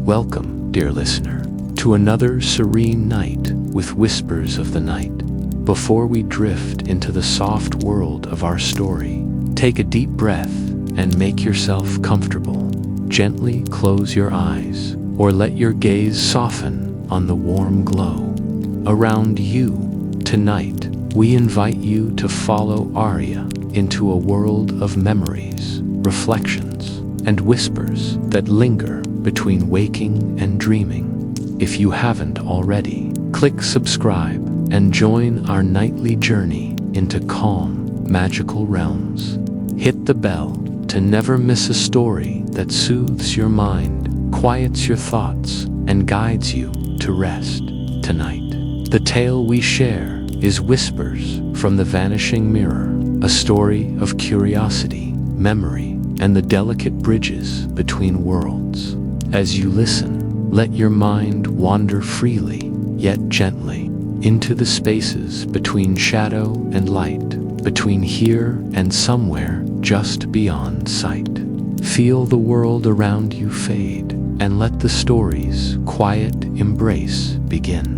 Welcome, dear listener, to another serene night with whispers of the night. Before we drift into the soft world of our story, take a deep breath and make yourself comfortable. Gently close your eyes or let your gaze soften on the warm glow around you. Tonight, we invite you to follow Aria into a world of memories, reflections, and whispers that linger between waking and dreaming. If you haven't already, click subscribe and join our nightly journey into calm, magical realms. Hit the bell to never miss a story that soothes your mind, quiets your thoughts, and guides you to rest. Tonight, the tale we share is Whispers from the Vanishing Mirror, a story of curiosity, memory, and the delicate bridges between worlds. As you listen, let your mind wander freely, yet gently, into the spaces between shadow and light, between here and somewhere just beyond sight. Feel the world around you fade, and let the story's quiet embrace begin.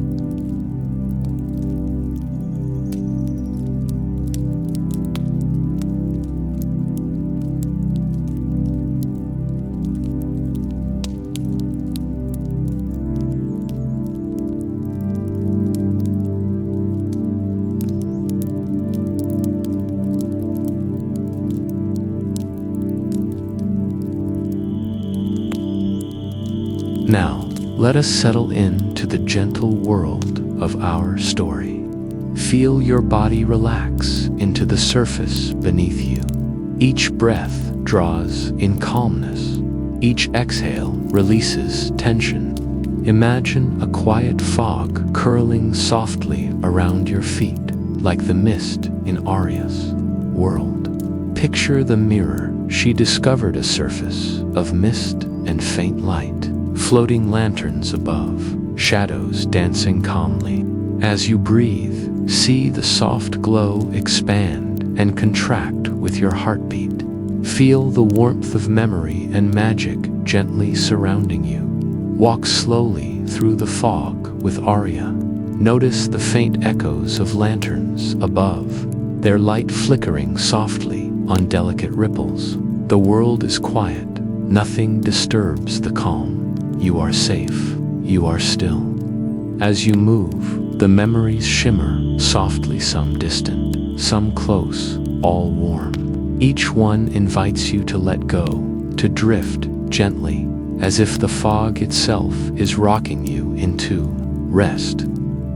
Now, let us settle into the gentle world of our story. Feel your body relax into the surface beneath you. Each breath draws in calmness. Each exhale releases tension. Imagine a quiet fog curling softly around your feet, like the mist in Aria's world. Picture the mirror. She discovered a surface of mist and faint light. Floating lanterns above, shadows dancing calmly. As you breathe, see the soft glow expand and contract with your heartbeat. Feel the warmth of memory and magic gently surrounding you. Walk slowly through the fog with Aria. Notice the faint echoes of lanterns above, their light flickering softly on delicate ripples. The world is quiet. Nothing disturbs the calm. You are safe, you are still. As you move, the memories shimmer softly, some distant, some close, all warm. Each one invites you to let go, to drift gently, as if the fog itself is rocking you into rest.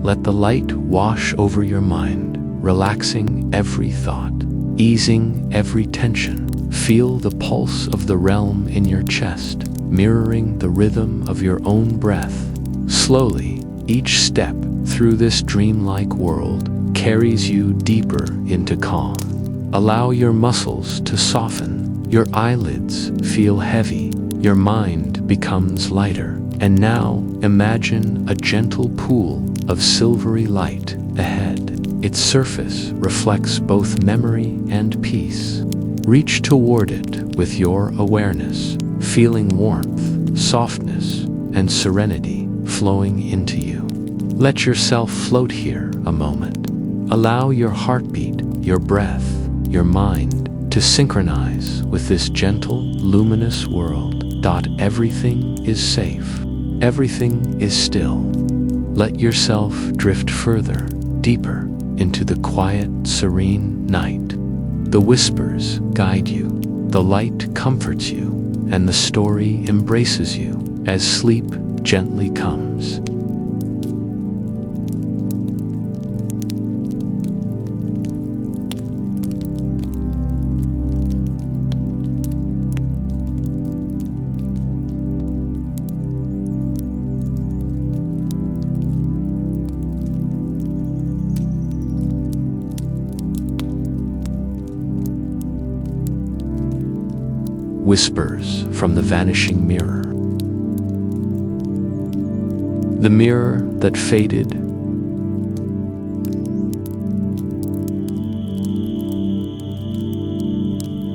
Let the light wash over your mind, relaxing every thought, easing every tension. Feel the pulse of the realm in your chest, mirroring the rhythm of your own breath. Slowly, each step through this dreamlike world carries you deeper into calm. Allow your muscles to soften, your eyelids feel heavy, your mind becomes lighter. And now, imagine a gentle pool of silvery light ahead. Its surface reflects both memory and peace. Reach toward it with your awareness, feeling warmth, softness, and serenity flowing into you. Let yourself float here a moment. Allow your heartbeat, your breath, your mind to synchronize with this gentle, luminous world. Everything is safe. Everything is still. Let yourself drift further, deeper into the quiet, serene night. The whispers guide you, the light comforts you, and the story embraces you as sleep gently comes. Whispers from the Vanishing Mirror. The mirror that faded,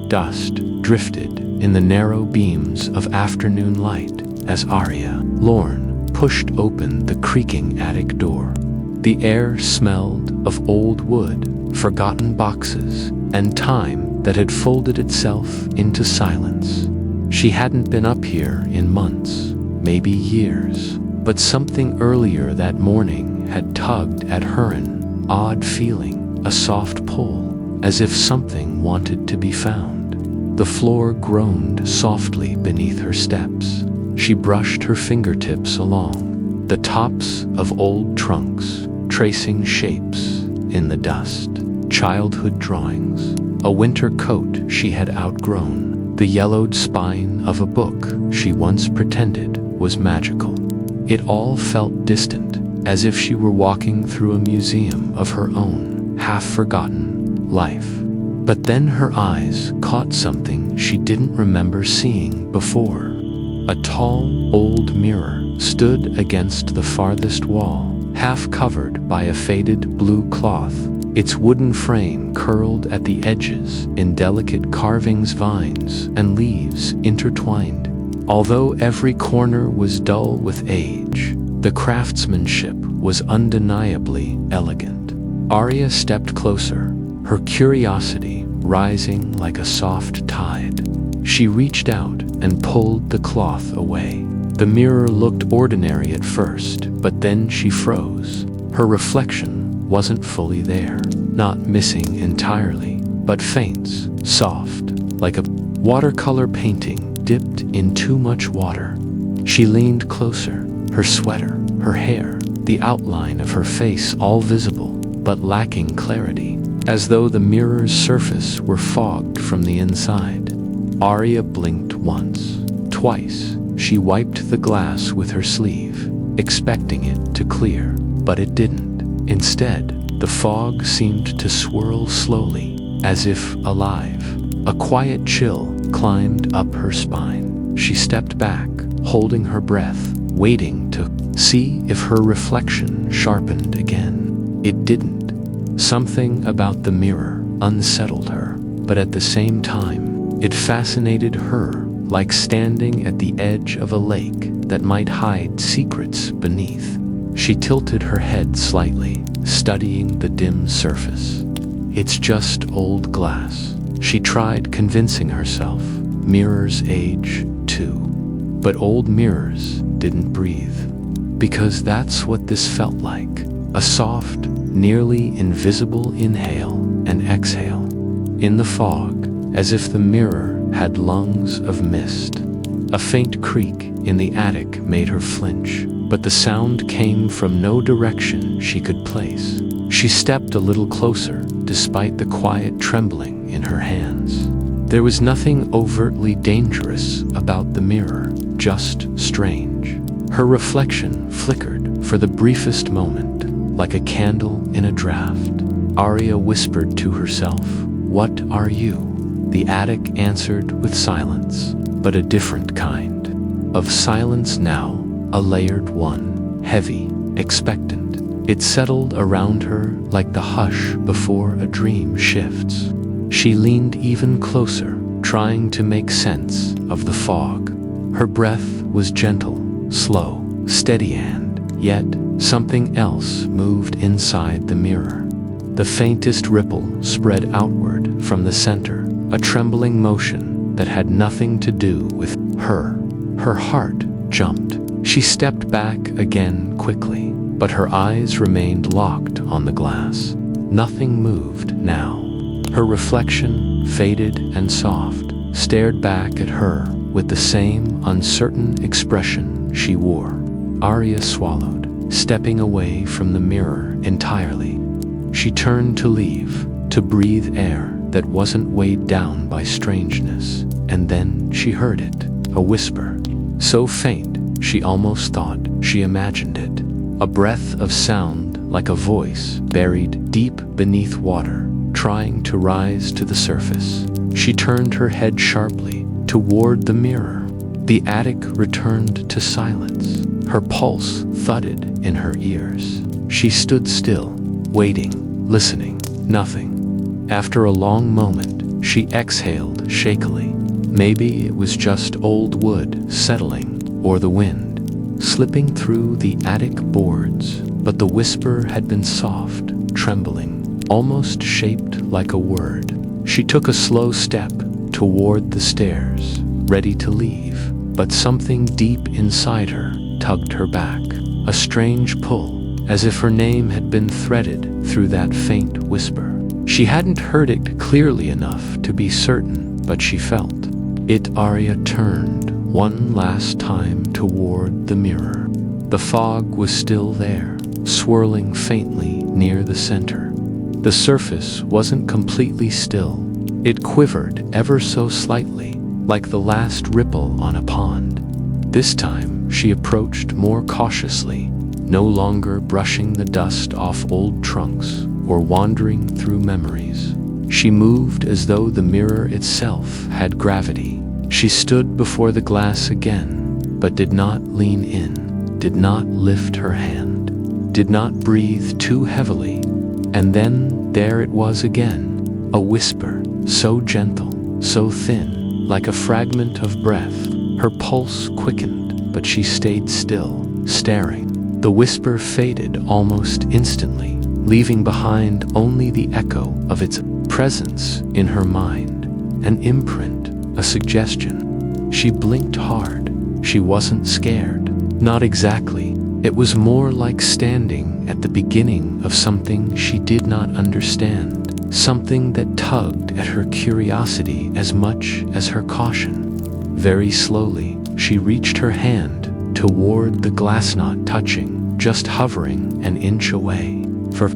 dust drifted in the narrow beams of afternoon light as Aria, lorn, pushed open the creaking attic door. The air smelled of old wood, forgotten boxes, and time that had folded itself into silence. She hadn't been up here in months, maybe years, but something earlier that morning had tugged at her, an odd feeling, a soft pull, as if something wanted to be found. The floor groaned softly beneath her steps. She brushed her fingertips along the tops of old trunks, tracing shapes in the dust. Childhood drawings, a winter coat she had outgrown, the yellowed spine of a book she once pretended was magical. It all felt distant, as if she were walking through a museum of her own half-forgotten life. But then her eyes caught something she didn't remember seeing before. A tall, old mirror stood against the farthest wall, half covered by a faded blue cloth, its wooden frame curled at the edges in delicate carvings, vines and leaves intertwined. Although every corner was dull with age, the craftsmanship was undeniably elegant. Aria stepped closer, her curiosity rising like a soft tide. She reached out and pulled the cloth away. The mirror looked ordinary at first, but then she froze. Her reflection wasn't fully there, not missing entirely, but faint, soft, like a watercolor painting dipped in too much water. She leaned closer, her sweater, her hair, the outline of her face all visible, but lacking clarity, as though the mirror's surface were fogged from the inside. Aria blinked once, twice. She wiped the glass with her sleeve, expecting it to clear, but it didn't. Instead, the fog seemed to swirl slowly, as if alive. A quiet chill climbed up her spine. She stepped back, holding her breath, waiting to see if her reflection sharpened again. It didn't. Something about the mirror unsettled her, but at the same time, it fascinated her, like standing at the edge of a lake that might hide secrets beneath. She tilted her head slightly, studying the dim surface. It's just old glass. She tried convincing herself. Mirrors age, too. But old mirrors didn't breathe. Because that's what this felt like. A soft, nearly invisible inhale and exhale. In the fog, as if the mirror had lungs of mist. A faint creak in the attic made her flinch, but the sound came from no direction she could place. She stepped a little closer, despite the quiet trembling in her hands. There was nothing overtly dangerous about the mirror, just strange. Her reflection flickered for the briefest moment, like a candle in a draft. Aria whispered to herself, "What are you?" The attic answered with silence, but a different kind of silence now, a layered one, heavy, expectant. It settled around her like the hush before a dream shifts. She leaned even closer, trying to make sense of the fog. Her breath was gentle, slow, steady, and yet something else moved inside the mirror. The faintest ripple spread outward from the center, a trembling motion that had nothing to do with her. Her heart jumped. She stepped back again quickly, but her eyes remained locked on the glass. Nothing moved now. Her reflection, faded and soft, stared back at her with the same uncertain expression she wore. Aria swallowed, stepping away from the mirror entirely. She turned to leave, to breathe air that wasn't weighed down by strangeness, and then she heard it, a whisper, so faint she almost thought she imagined it, a breath of sound like a voice buried deep beneath water, trying to rise to the surface. She turned her head sharply toward the mirror. The attic returned to silence. Her pulse thudded in her ears. She stood still, waiting, listening, nothing. After a long moment, she exhaled shakily. Maybe it was just old wood settling, or the wind, slipping through the attic boards, but the whisper had been soft, trembling, almost shaped like a word. She took a slow step toward the stairs, ready to leave, but something deep inside her tugged her back, a strange pull, as if her name had been threaded through that faint whisper. She hadn't heard it clearly enough to be certain, but she felt it. Aria turned one last time toward the mirror. The fog was still there, swirling faintly near the center. The surface wasn't completely still. It quivered ever so slightly, like the last ripple on a pond. This time, she approached more cautiously, no longer brushing the dust off old trunks or wandering through memories. She moved as though the mirror itself had gravity. She stood before the glass again, but did not lean in, did not lift her hand, did not breathe too heavily. And then there it was again, a whisper, so gentle, so thin, like a fragment of breath. Her pulse quickened, but she stayed still, staring. The whisper faded almost instantly, leaving behind only the echo of its presence in her mind, an imprint, a suggestion. She blinked hard. She wasn't scared. Not exactly. It was more like standing at the beginning of something she did not understand, something that tugged at her curiosity as much as her caution. Very slowly, she reached her hand toward the glass, not touching, just hovering an inch away. For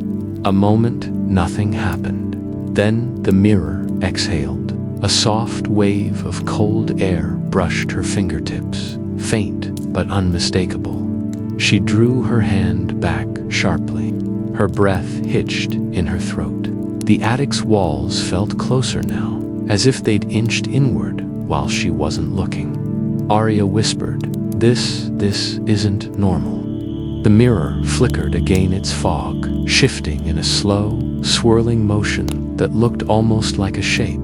a moment, nothing happened. Then the mirror exhaled. A soft wave of cold air brushed her fingertips, faint but unmistakable. She drew her hand back sharply. Her breath hitched in her throat. The attic's walls felt closer now, as if they'd inched inward while she wasn't looking. Aria whispered, This isn't normal." The mirror flickered against its fog, shifting in a slow, swirling motion that looked almost like a shape,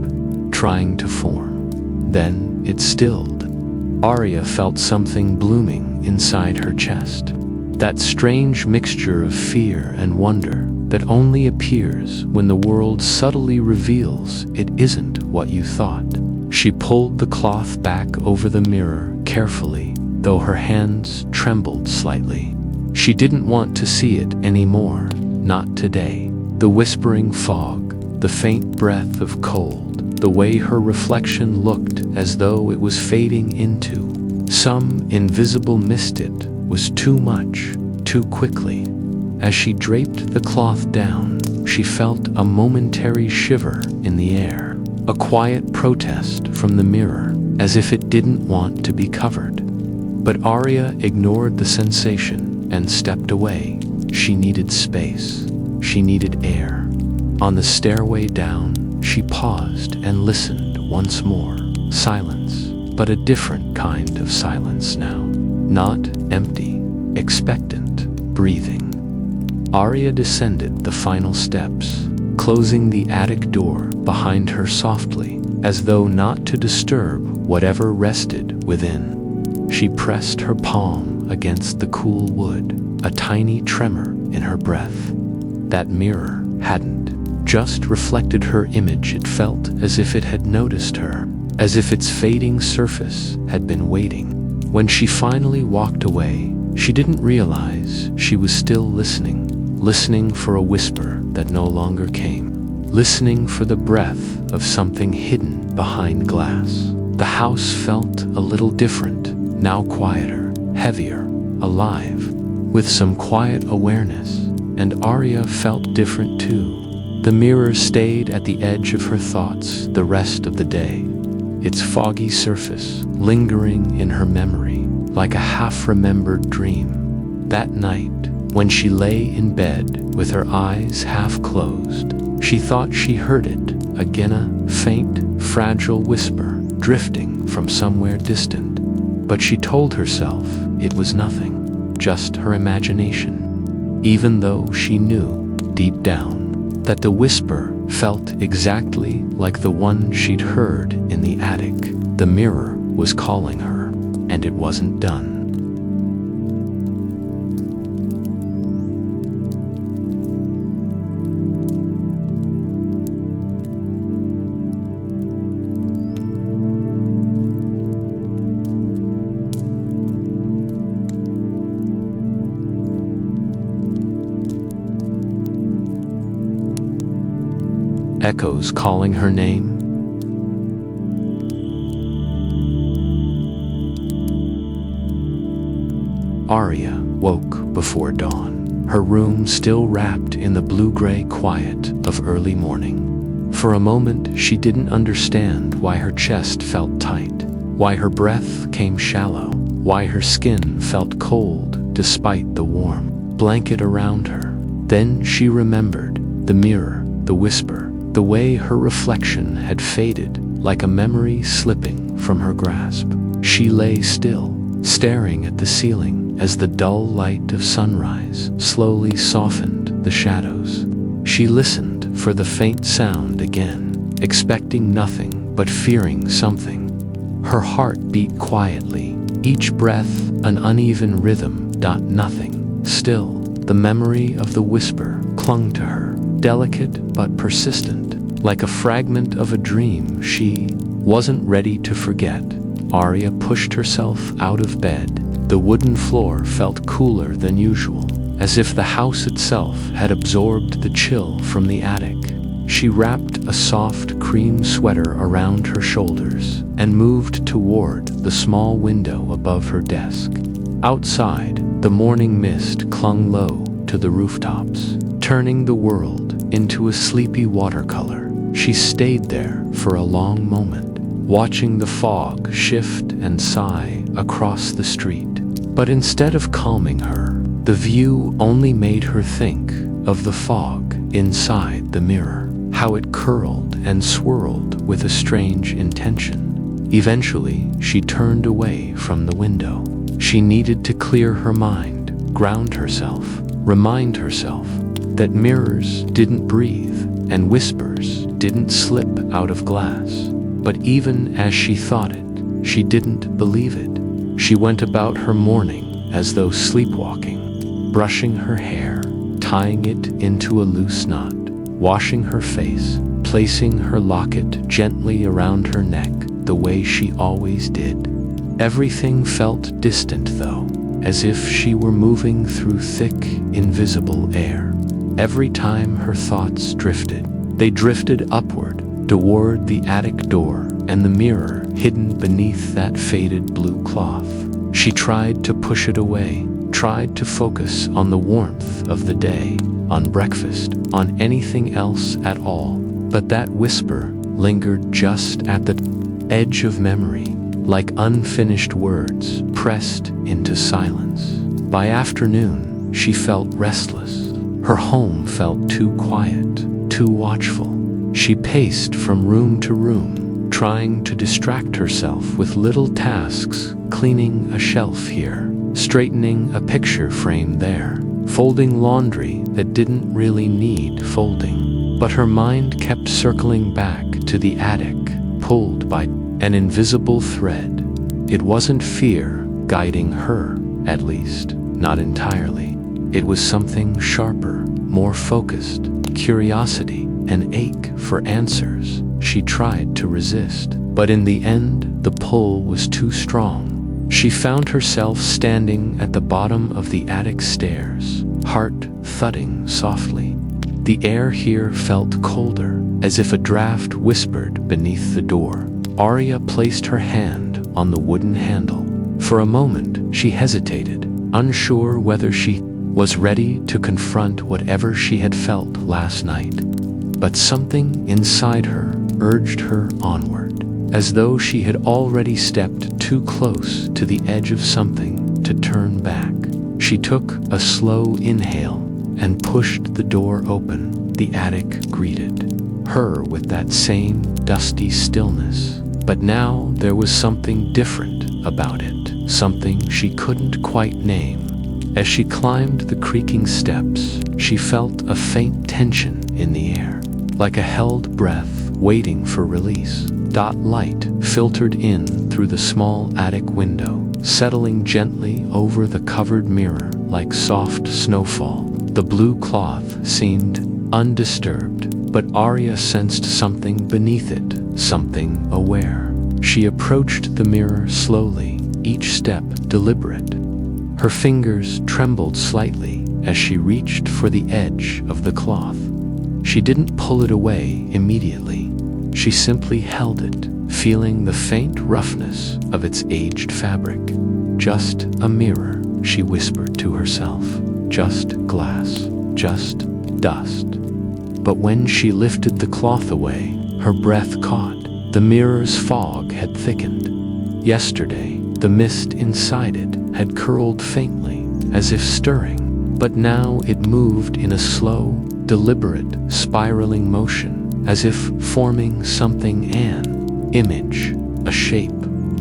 trying to form. Then it stilled. Aria felt something blooming inside her chest. That strange mixture of fear and wonder that only appears when the world subtly reveals it isn't what you thought. She pulled the cloth back over the mirror carefully, though her hands trembled slightly. She didn't want to see it anymore, not today. The whispering fog, the faint breath of cold, the way her reflection looked as though it was fading into some invisible mist, it was too much, too quickly. As she draped the cloth down, she felt a momentary shiver in the air, a quiet protest from the mirror, as if it didn't want to be covered. But Aria ignored the sensation and stepped away. She needed space. She needed air. On the stairway down, she paused and listened once more. Silence, but a different kind of silence now. Not empty, expectant, breathing. Aria descended the final steps, closing the attic door behind her softly, as though not to disturb whatever rested within. She pressed her palm against the cool wood, a tiny tremor in her breath. That mirror hadn't just reflected her image. It felt as if it had noticed her, as if its fading surface had been waiting. When she finally walked away, she didn't realize she was still listening for a whisper that no longer came, listening for the breath of something hidden behind glass. The house felt a little different, now quieter, heavier, alive, with some quiet awareness, and Aria felt different too. The mirror stayed at the edge of her thoughts the rest of the day, its foggy surface lingering in her memory like a half-remembered dream. That night, when she lay in bed with her eyes half closed, she thought she heard it again, a faint, fragile whisper drifting from somewhere distant. But she told herself it was nothing, just her imagination, even though she knew, deep down, that the whisper felt exactly like the one she'd heard in the attic. The mirror was calling her, and it wasn't done. Echoes calling her name. Aria woke before dawn, her room still wrapped in the blue-gray quiet of early morning. For a moment, she didn't understand why her chest felt tight, why her breath came shallow, why her skin felt cold despite the warm blanket around her. Then she remembered the mirror, the whisper, the way her reflection had faded like a memory slipping from her grasp. She lay still, staring at the ceiling as the dull light of sunrise slowly softened the shadows. She listened for the faint sound again, expecting nothing but fearing something. Her heart beat quietly, each breath an uneven rhythm. Nothing. Still, the memory of the whisper clung to her, delicate but persistent, like a fragment of a dream she wasn't ready to forget. Aria pushed herself out of bed. The wooden floor felt cooler than usual, as if the house itself had absorbed the chill from the attic. She wrapped a soft cream sweater around her shoulders and moved toward the small window above her desk. Outside, the morning mist clung low to the rooftops, turning the world into a sleepy watercolor. She stayed there for a long moment, watching the fog shift and sigh across the street. But instead of calming her, the view only made her think of the fog inside the mirror, how it curled and swirled with a strange intention. Eventually, she turned away from the window. She needed to clear her mind, ground herself, remind herself that mirrors didn't breathe and whispers didn't slip out of glass. But even as she thought it, she didn't believe it. She went about her morning as though sleepwalking, brushing her hair, tying it into a loose knot, washing her face, placing her locket gently around her neck the way she always did. Everything felt distant though, as if she were moving through thick, invisible air. Every time her thoughts drifted, they drifted upward toward the attic door and the mirror hidden beneath that faded blue cloth. She tried to push it away, tried to focus on the warmth of the day, on breakfast, on anything else at all. But that whisper lingered just at the edge of memory, like unfinished words pressed into silence. By afternoon, she felt restless. Her home felt too quiet, too watchful. She paced from room to room, trying to distract herself with little tasks, cleaning a shelf here, straightening a picture frame there, folding laundry that didn't really need folding. But her mind kept circling back to the attic, pulled by an invisible thread. It wasn't fear guiding her, at least, not entirely. It was something sharper, more focused, curiosity, an ache for answers. She tried to resist, but in the end, the pull was too strong. She found herself standing at the bottom of the attic stairs, heart thudding softly. The air here felt colder, as if a draft whispered beneath the door. Aria placed her hand on the wooden handle. For a moment, she hesitated, unsure whether she was ready to confront whatever she had felt last night. But something inside her urged her onward, as though she had already stepped too close to the edge of something to turn back. She took a slow inhale and pushed the door open. The attic greeted her with that same dusty stillness. But now there was something different about it, something she couldn't quite name. As she climbed the creaking steps, she felt a faint tension in the air, like a held breath waiting for release. Light filtered in through the small attic window, settling gently over the covered mirror like soft snowfall. The blue cloth seemed undisturbed, but Aria sensed something beneath it, something aware. She approached the mirror slowly, each step deliberate. Her fingers trembled slightly as she reached for the edge of the cloth. She didn't pull it away immediately. She simply held it, feeling the faint roughness of its aged fabric. Just a mirror, she whispered to herself. Just glass, just dust. But when she lifted the cloth away, her breath caught. The mirror's fog had thickened. Yesterday, the mist inside it had curled faintly, as if stirring, but now it moved in a slow, deliberate, spiraling motion, as if forming something, an image, a shape,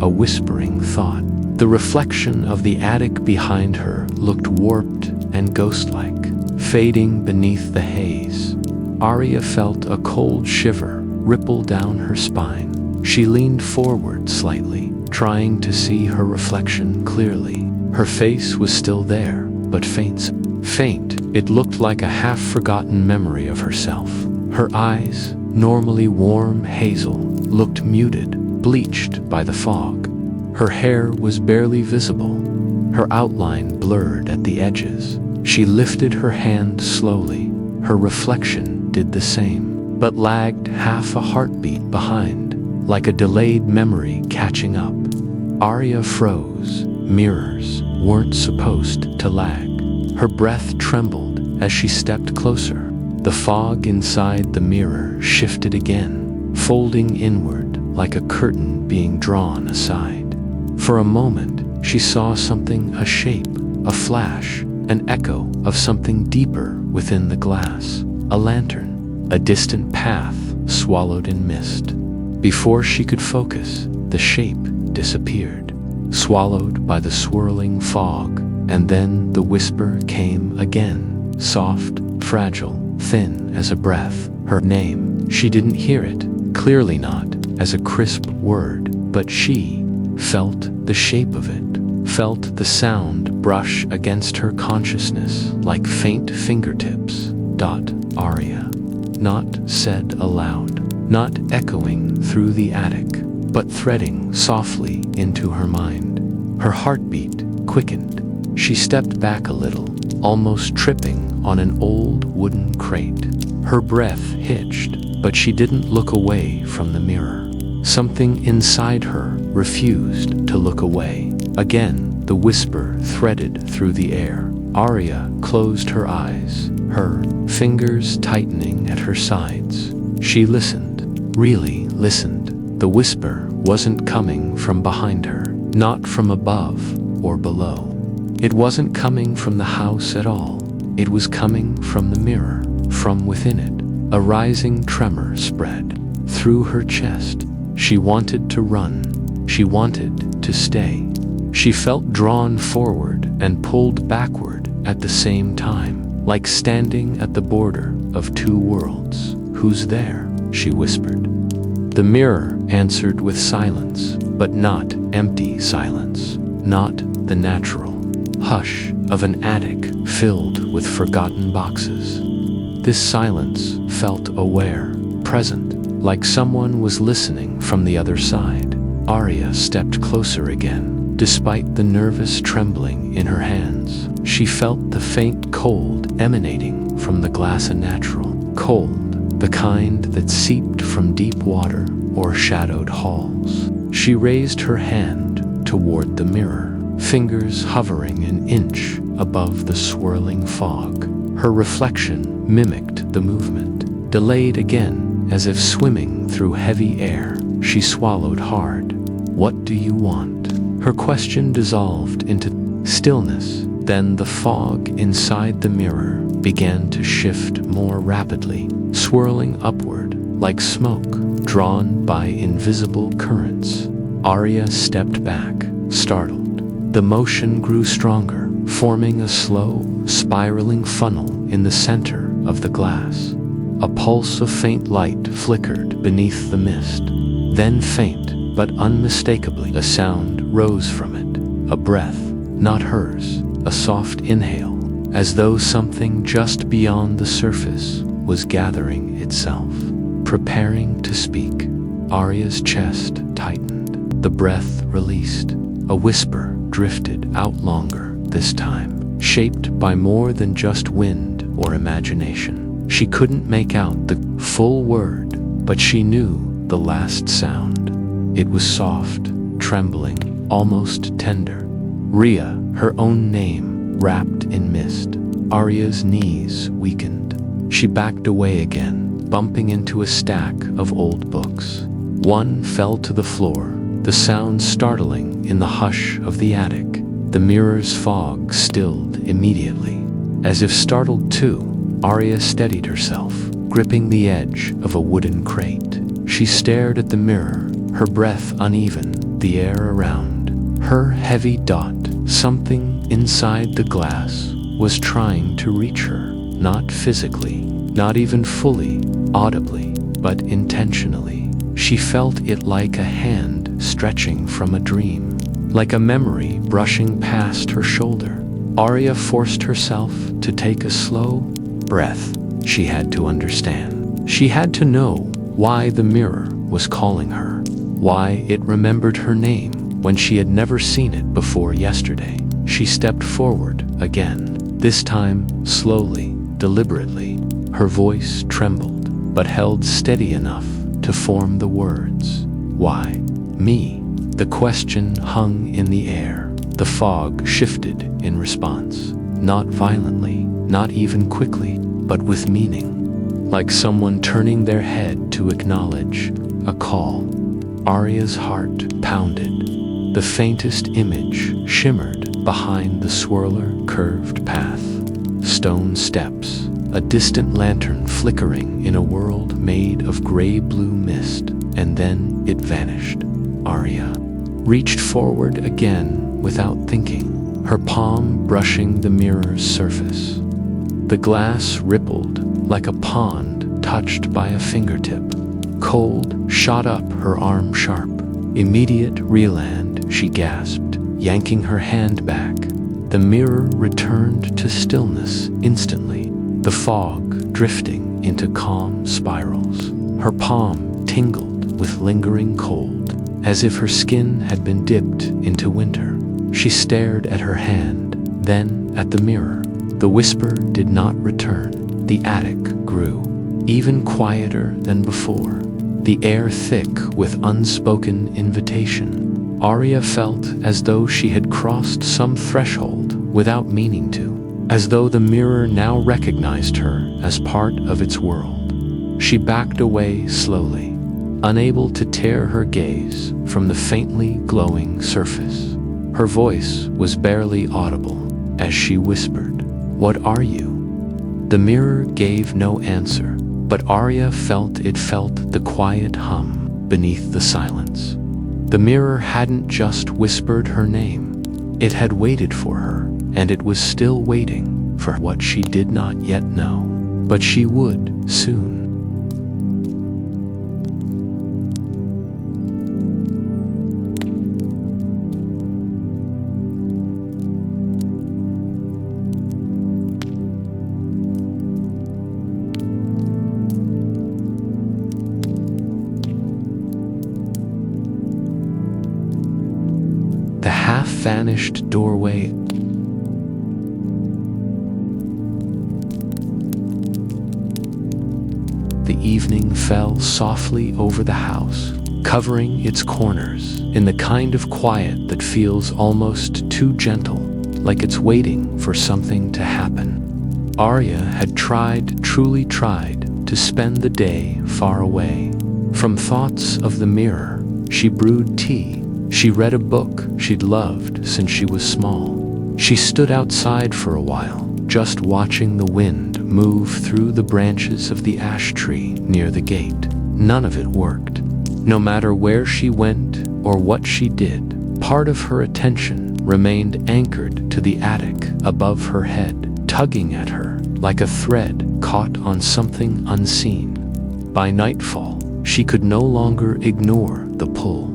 a whispering thought. The reflection of the attic behind her looked warped and ghost-like, fading beneath the haze. Aria felt a cold shiver ripple down her spine. She leaned forward slightly, trying to see her reflection clearly. Her face was still there, but faint. It looked like a half-forgotten memory of herself. Her eyes, normally warm hazel, looked muted, bleached by the fog. Her hair was barely visible, her outline blurred at the edges. She lifted her hand slowly. Her reflection did the same, but lagged half a heartbeat behind, like a delayed memory catching up. Aria froze. Mirrors weren't supposed to lag. Her breath trembled as she stepped closer. The fog inside the mirror shifted again, folding inward like a curtain being drawn aside. For a moment, she saw something, a shape, a flash, an echo of something deeper within the glass. A lantern, a distant path swallowed in mist. Before she could focus, the shape disappeared, swallowed by the swirling fog, and then the whisper came again, soft, fragile, thin as a breath. Her name. She didn't hear it, clearly not as a crisp word, but she felt the shape of it, felt the sound brush against her consciousness like faint fingertips. Aria. Not said aloud, not echoing through the attic, but threading softly into her mind. Her heartbeat quickened. She stepped back a little, almost tripping on an old wooden crate. Her breath hitched, but she didn't look away from the mirror. Something inside her refused to look away. Again, the whisper threaded through the air. Aria closed her eyes, her fingers tightening at her sides. She listened, really listened. The whisper wasn't coming from behind her, not from above or below. It wasn't coming from the house at all. It was coming from the mirror, from within it. A rising tremor spread through her chest. She wanted to run. She wanted to stay. She felt drawn forward and pulled backward at the same time, like standing at the border of two worlds. "Who's there?" she whispered. The mirror answered with silence, but not empty silence, not the natural hush of an attic filled with forgotten boxes. This silence felt aware, present, like someone was listening from the other side. Aria stepped closer again. Despite the nervous trembling in her hands, she felt the faint cold emanating from the glass, a natural cold, the kind that seeped from deep water or shadowed halls. She raised her hand toward the mirror, fingers hovering an inch above the swirling fog. Her reflection mimicked the movement, delayed again, as if swimming through heavy air. She swallowed hard. "What do you want?" Her question dissolved into stillness. Then the fog inside the mirror began to shift more rapidly, swirling upward like smoke drawn by invisible currents. Aria stepped back, startled. The motion grew stronger, forming a slow, spiraling funnel in the center of the glass. A pulse of faint light flickered beneath the mist. Then faint, but unmistakably, a sound rose from it. a breath, not hers, a soft inhale, as though something just beyond the surface was gathering itself, preparing to speak. Aria's chest tightened, the breath released. A whisper drifted out longer this time, shaped by more than just wind or imagination. She couldn't make out the full word, but she knew the last sound. It was soft, trembling, almost tender. Ria, her own name, wrapped in mist. Aria's knees weakened. She backed away again, bumping into a stack of old books. One fell to the floor, the sound startling in the hush of the attic. The mirror's fog stilled immediately. As if startled too, Aria steadied herself, gripping the edge of a wooden crate. She stared at the mirror, her breath uneven, the air around her heavy dot. Something inside the glass was trying to reach her, not physically, not even fully, audibly, but intentionally. She felt it like a hand stretching from a dream, like a memory brushing past her shoulder. Aria forced herself to take a slow breath. She had to understand. She had to know why the mirror was calling her, why it remembered her name when she had never seen it before yesterday. She stepped forward again, this time slowly, deliberately. Her voice trembled, but held steady enough to form the words. Why me? The question hung in the air. The fog shifted in response, not violently, not even quickly, but with meaning, like someone turning their head to acknowledge a call. Aria's heart pounded. The faintest image shimmered behind the swirler curved path. Stone steps, a distant lantern flickering in a world made of gray-blue mist, and then it vanished. Aria reached forward again without thinking, her palm brushing the mirror's surface. The glass rippled like a pond touched by a fingertip. Cold shot up her arm sharp. Immediate reland, she gasped, yanking her hand back. The mirror returned to stillness instantly, the fog drifting into calm spirals. Her palm tingled with lingering cold, as if her skin had been dipped into winter. She stared at her hand, then at the mirror. The whisper did not return. The attic grew, even quieter than before, the air thick with unspoken invitation. Aria felt as though she had crossed some threshold without meaning to, as though the mirror now recognized her as part of its world. She backed away slowly, unable to tear her gaze from the faintly glowing surface. Her voice was barely audible as she whispered, "What are you?" The mirror gave no answer, but Aria felt the quiet hum beneath the silence. The mirror hadn't just whispered her name. It had waited for her, and it was still waiting for what she did not yet know. But she would soon. The half-vanished doorway. The evening fell softly over the house, covering its corners in the kind of quiet that feels almost too gentle, like it's waiting for something to happen. Aria had truly tried, to spend the day far away from thoughts of the mirror. She brewed tea. She read a book she'd loved since she was small. She stood outside for a while, just watching the wind move through the branches of the ash tree near the gate. None of it worked. No matter where she went or what she did, part of her attention remained anchored to the attic above her head, tugging at her like a thread caught on something unseen. By nightfall, she could no longer ignore the pull.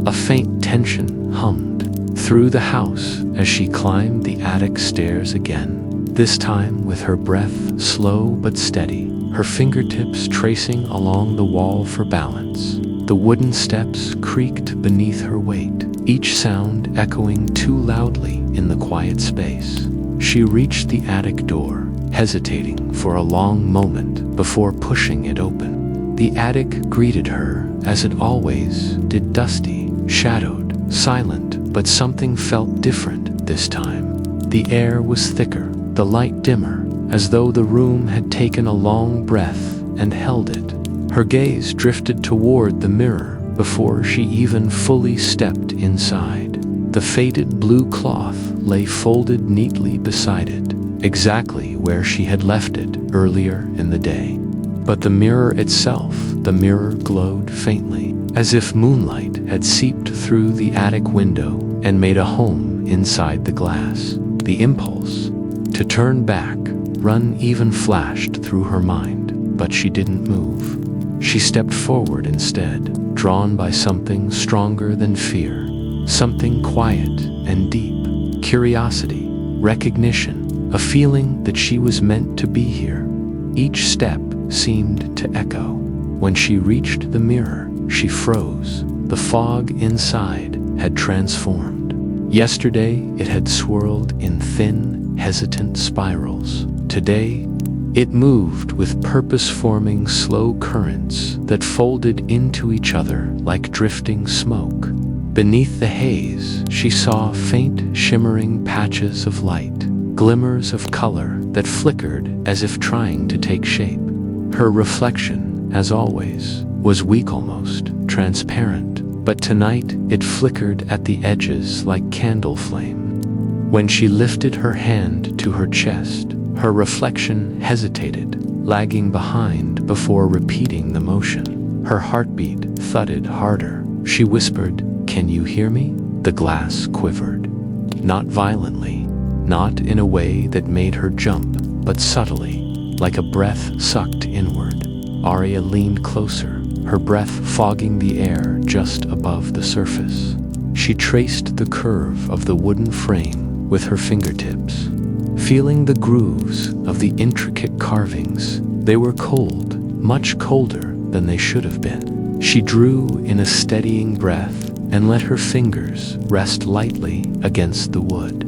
A faint tension hummed through the house as she climbed the attic stairs again, this time with her breath slow but steady, her fingertips tracing along the wall for balance. The wooden steps creaked beneath her weight, each sound echoing too loudly in the quiet space. She reached the attic door, hesitating for a long moment before pushing it open. The attic greeted her as it always did, dusty, shadowed, silent, but something felt different this time. The air was thicker, the light dimmer, as though the room had taken a long breath and held it. Her gaze drifted toward the mirror before she even fully stepped inside. The faded blue cloth lay folded neatly beside it, exactly where she had left it earlier in the day. But the mirror itself, the mirror glowed faintly, as if moonlight had seeped through the attic window and made a home inside the glass. The impulse to turn back, run even flashed through her mind, but she didn't move. She stepped forward instead, drawn by something stronger than fear, something quiet and deep, curiosity, recognition, a feeling that she was meant to be here. Each step seemed to echo. When she reached the mirror, she froze. The fog inside had transformed. Yesterday, it had swirled in thin, hesitant spirals. Today, it moved with purpose-forming slow currents that folded into each other like drifting smoke. Beneath the haze, she saw faint, shimmering patches of light, glimmers of color that flickered as if trying to take shape. Her reflection, as always, was weak, almost transparent, but tonight it flickered at the edges like candle flame. When she lifted her hand to her chest, her reflection hesitated, lagging behind before repeating the motion. Her heartbeat thudded harder. She whispered, "Can you hear me?" The glass quivered. Not violently, not in a way that made her jump, but subtly, like a breath sucked inward. Aria leaned closer, her breath fogging the air just above the surface. She traced the curve of the wooden frame with her fingertips, feeling the grooves of the intricate carvings. They were cold, much colder than they should have been. She drew in a steadying breath and let her fingers rest lightly against the wood.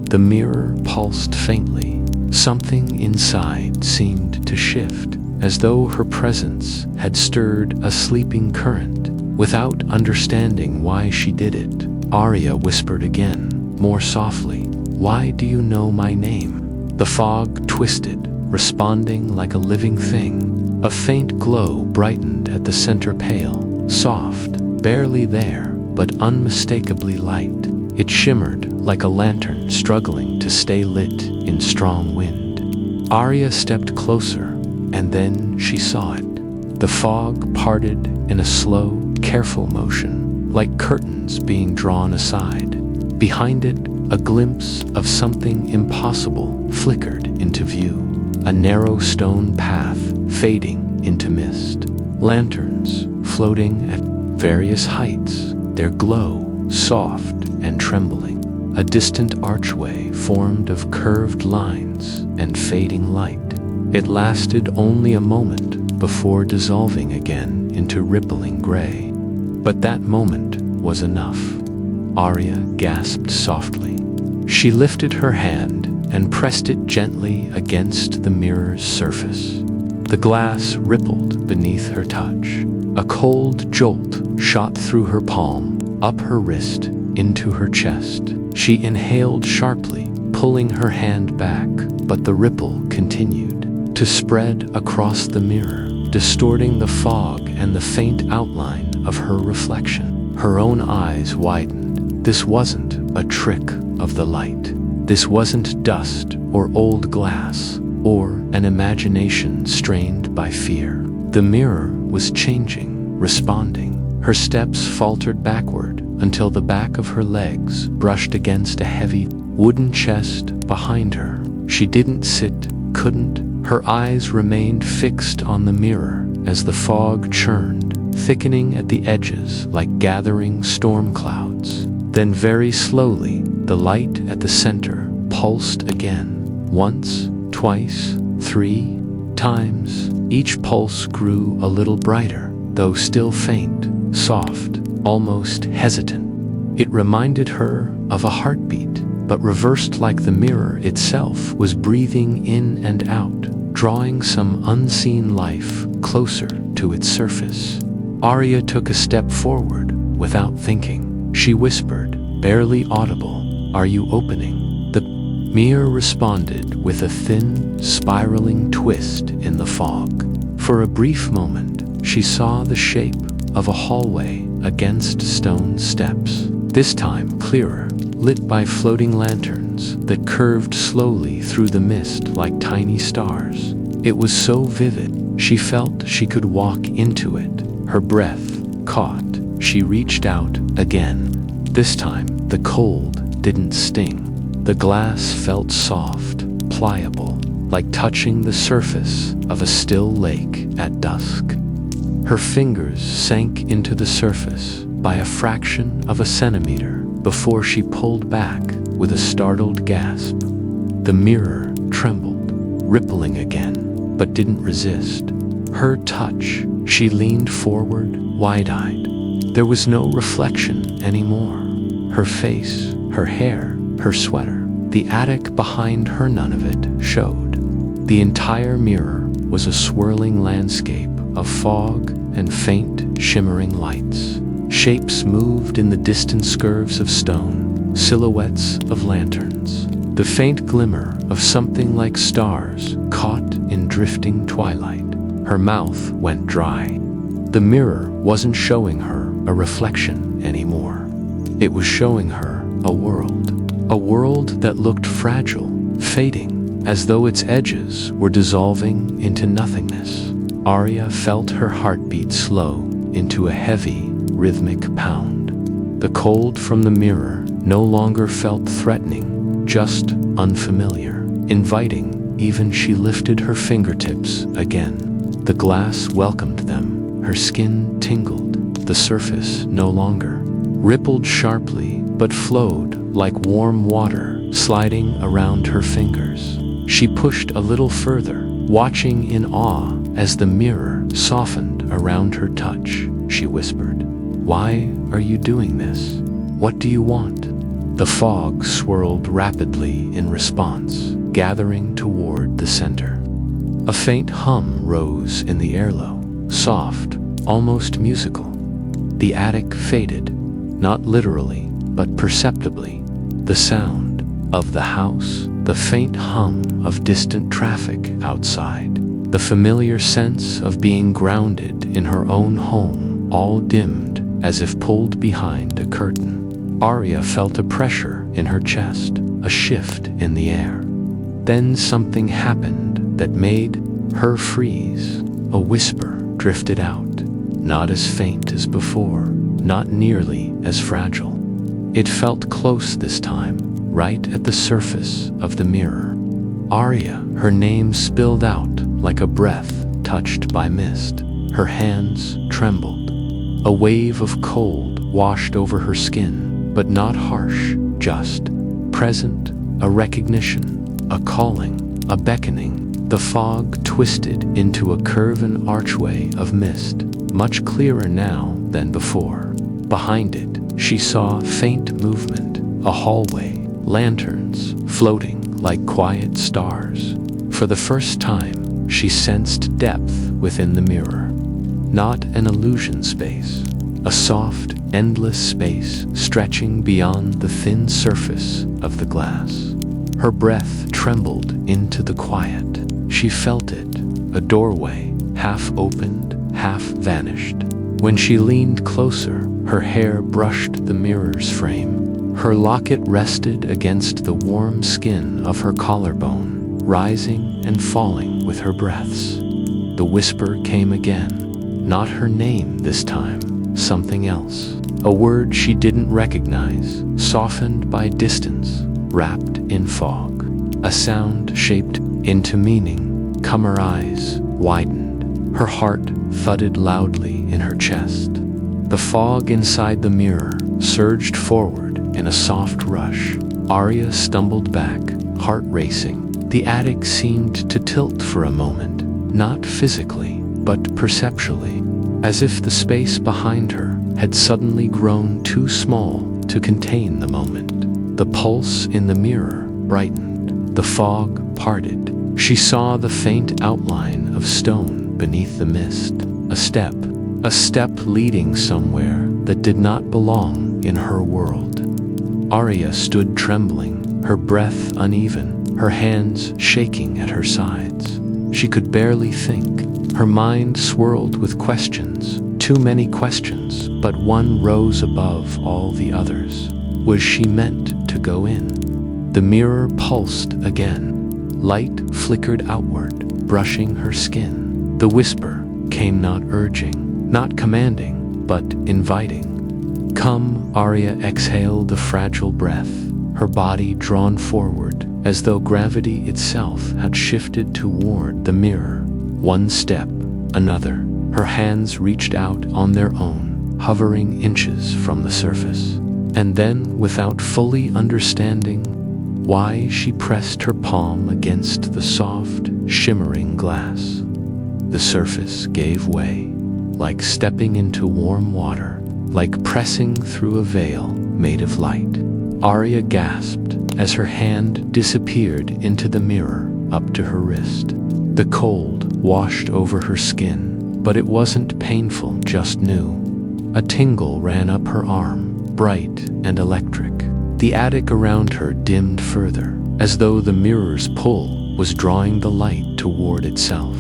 The mirror pulsed faintly. Something inside seemed to shift, as though her presence had stirred a sleeping current. Without understanding why she did it, Aria whispered again, more softly, "Why do you know my name?" The fog twisted, responding like a living thing. A faint glow brightened at the center pale, soft, barely there, but unmistakably light. It shimmered like a lantern struggling to stay lit in strong wind. Aria stepped closer, and then she saw it. The fog parted in a slow, careful motion, like curtains being drawn aside. Behind it, a glimpse of something impossible flickered into view. A narrow stone path fading into mist. Lanterns floating at various heights, their glow soft and trembling. A distant archway formed of curved lines and fading light. It lasted only a moment before dissolving again into rippling gray. But that moment was enough. Aria gasped softly. She lifted her hand and pressed it gently against the mirror's surface. The glass rippled beneath her touch. A cold jolt shot through her palm, up her wrist, into her chest. She inhaled sharply, pulling her hand back, but the ripple continued to spread across the mirror, distorting the fog and the faint outline of her reflection. Her own eyes widened. This wasn't a trick of the light. This wasn't dust or old glass, or an imagination strained by fear. The mirror was changing, responding. Her steps faltered backward until the back of her legs brushed against a heavy wooden chest behind her. She didn't sit, couldn't. Her eyes remained fixed on the mirror as the fog churned, thickening at the edges like gathering storm clouds. Then very slowly, the light at the center pulsed again. Once, twice, 3 times. Each pulse grew a little brighter, though still faint, soft, almost hesitant. It reminded her of a heartbeat, but reversed like the mirror itself was breathing in and out, drawing some unseen life closer to its surface. Aria took a step forward without thinking. She whispered, barely audible, "Are you opening?" The mirror responded with a thin, spiraling twist in the fog. For a brief moment, she saw the shape of a hallway against stone steps, this time clearer, lit by floating lanterns that curved slowly through the mist like tiny stars. It was so vivid, she felt she could walk into it. Her breath caught. She reached out again. This time, the cold didn't sting. The glass felt soft, pliable, like touching the surface of a still lake at dusk. Her fingers sank into the surface by a fraction of a centimeter before she pulled back with a startled gasp. The mirror trembled, rippling again, but didn't resist. Her touch, she leaned forward, wide-eyed. There was no reflection anymore. Her face, her hair, her sweater, the attic behind her, none of it showed. The entire mirror was a swirling landscape of fog and faint, shimmering lights. Shapes moved in the distant curves of stone, silhouettes of lanterns. The faint glimmer of something like stars caught in drifting twilight. Her mouth went dry. The mirror wasn't showing her a reflection anymore. It was showing her a world that looked fragile, fading, as though its edges were dissolving into nothingness. Aria felt her heartbeat slow into a heavy, rhythmic pound. The cold from the mirror no longer felt threatening, just unfamiliar, inviting. Even she lifted her fingertips again. The glass welcomed them. Her skin tingled. The surface no longer rippled sharply, but flowed like warm water sliding around her fingers. She pushed a little further, watching in awe as the mirror softened around her touch. She whispered, "Why are you doing this? What do you want?" The fog swirled rapidly in response, gathering toward the center. A faint hum rose in the airflow, soft, almost musical. The attic faded, not literally, but perceptibly. The sound of the house, the faint hum of distant traffic outside, the familiar sense of being grounded in her own home, all dimmed as if pulled behind a curtain. Aria felt a pressure in her chest, a shift in the air. Then something happened that made her freeze. A whisper drifted out, not as faint as before, not nearly as fragile. It felt close this time, right at the surface of the mirror. Aria, her name spilled out like a breath touched by mist. Her hands trembled. A wave of cold washed over her skin, but not harsh, just present, a recognition, a calling, a beckoning. The fog twisted into a curving archway of mist, much clearer now than before. Behind it, she saw faint movement, a hallway, lanterns floating like quiet stars. For the first time, she sensed depth within the mirror. Not an illusion space, a soft, endless space stretching beyond the thin surface of the glass. Her breath trembled into the quiet. She felt it, a doorway, half opened, half vanished. When she leaned closer, her hair brushed the mirror's frame. Her locket rested against the warm skin of her collarbone, rising and falling with her breaths. The whisper came again, not her name this time, something else. A word she didn't recognize, softened by distance, wrapped in fog. A sound shaped into meaning. Her eyes widened. Her heart thudded loudly in her chest. The fog inside the mirror surged forward, in a soft rush. Aria stumbled back, heart racing. The attic seemed to tilt for a moment, not physically, but perceptually, as if the space behind her had suddenly grown too small to contain the moment. The pulse in the mirror brightened. The fog parted. She saw the faint outline of stone beneath the mist. A step leading somewhere that did not belong in her world. Aria stood trembling, her breath uneven, her hands shaking at her sides. She could barely think. Her mind swirled with questions, too many questions, but one rose above all the others. Was she meant to go in? The mirror pulsed again. Light flickered outward, brushing her skin. The whisper came, not urging, not commanding, but inviting. Come, Aria exhaled a fragile breath, her body drawn forward, as though gravity itself had shifted toward the mirror. One step, another. Her hands reached out on their own, hovering inches from the surface. And then, without fully understanding why, she pressed her palm against the soft, shimmering glass. The surface gave way, like stepping into warm water, like pressing through a veil made of light. Aria gasped as her hand disappeared into the mirror up to her wrist. The cold washed over her skin, but it wasn't painful, just new. A tingle ran up her arm, bright and electric. The attic around her dimmed further, as though the mirror's pull was drawing the light toward itself.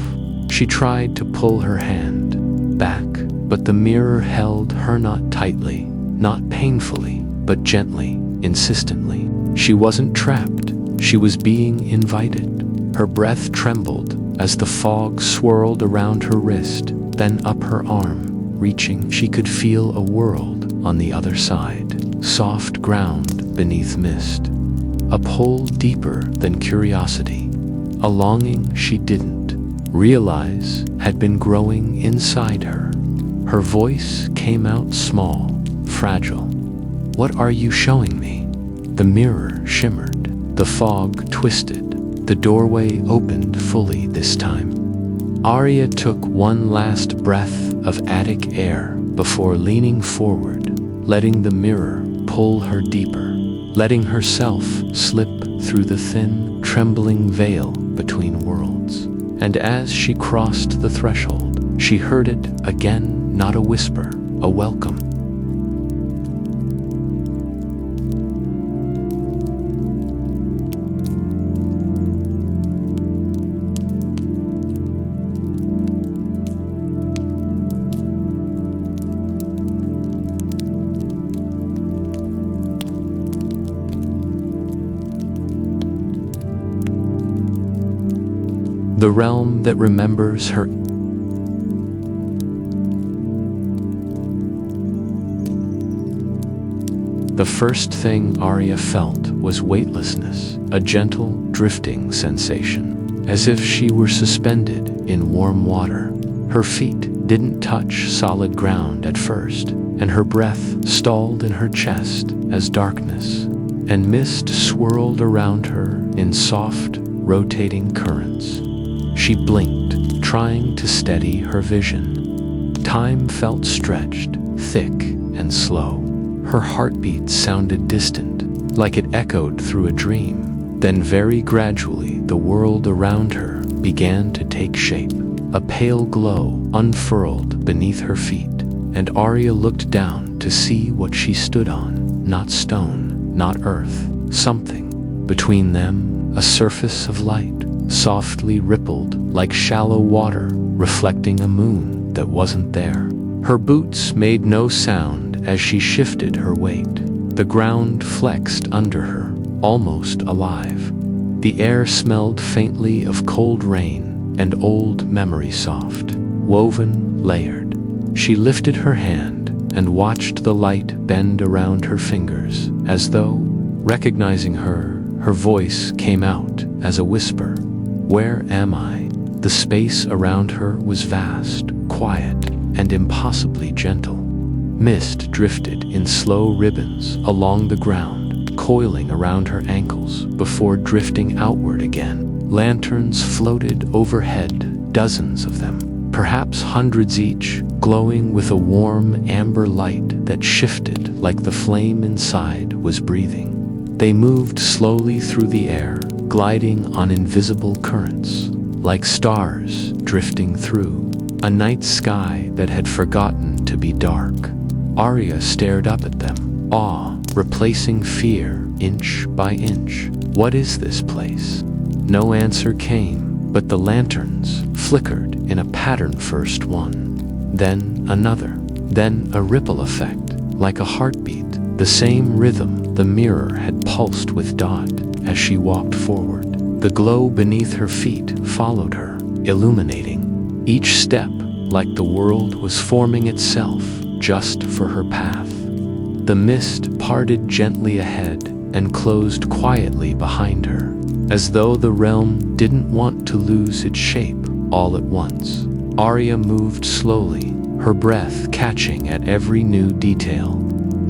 She tried to pull her hand back, but the mirror held her, not tightly, not painfully, but gently, insistently. She wasn't trapped, she was being invited. Her breath trembled as the fog swirled around her wrist, then up her arm, reaching. She could feel a world on the other side, soft ground beneath mist. A pull deeper than curiosity, a longing she didn't realize had been growing inside her. Her voice came out small, fragile. What are you showing me? The mirror shimmered. The fog twisted. The doorway opened fully this time. Aria took one last breath of attic air before leaning forward, letting the mirror pull her deeper, letting herself slip through the thin, trembling veil between worlds. And as she crossed the threshold, she heard it again, not a whisper, a welcome. The realm that remembers her. The first thing Aria felt was weightlessness, a gentle, drifting sensation, as if she were suspended in warm water. Her feet didn't touch solid ground at first, and her breath stalled in her chest as darkness and mist swirled around her in soft, rotating currents. She blinked, trying to steady her vision. Time felt stretched, thick, and slow. Her heartbeat sounded distant, like it echoed through a dream. Then very gradually, the world around her began to take shape. A pale glow unfurled beneath her feet, and Aria looked down to see what she stood on. Not stone, not earth, something. Between them, a surface of light, softly rippled like shallow water, reflecting a moon that wasn't there. Her boots made no sound as she shifted her weight. The ground flexed under her, almost alive. The air smelled faintly of cold rain and old memory, soft, woven, layered. She lifted her hand and watched the light bend around her fingers, as though recognizing her. Her voice came out as a whisper. Where am I? The space around her was vast, quiet, and impossibly gentle. Mist drifted in slow ribbons along the ground, coiling around her ankles before drifting outward again. Lanterns floated overhead, dozens of them, perhaps hundreds each, glowing with a warm amber light that shifted like the flame inside was breathing. They moved slowly through the air, gliding on invisible currents, like stars drifting through a night sky that had forgotten to be dark. Aria stared up at them, awe replacing fear inch by inch. What is this place? No answer came, but the lanterns flickered in a pattern. First one, then another, then a ripple effect, like a heartbeat, the same rhythm the mirror had pulsed with Dot as she walked forward. The glow beneath her feet followed her, illuminating each step like the world was forming itself just for her path. The mist parted gently ahead and closed quietly behind her, as though the realm didn't want to lose its shape all at once. Aria moved slowly, her breath catching at every new detail.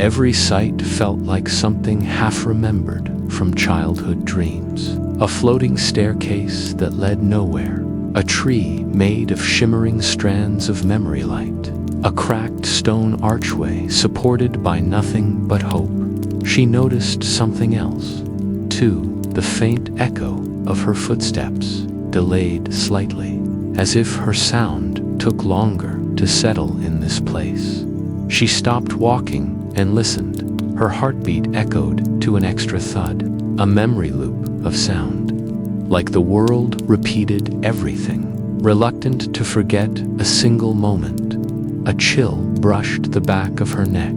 Every sight felt like something half-remembered from childhood dreams. A floating staircase that led nowhere, a tree made of shimmering strands of memory light, a cracked stone archway supported by nothing but hope. She noticed something else, too, the faint echo of her footsteps, delayed slightly, as if her sound took longer to settle in this place. She stopped walking and listened. Her heartbeat echoed to an extra thud, a memory loop of sound. Like the world repeated everything, reluctant to forget a single moment. A chill brushed the back of her neck.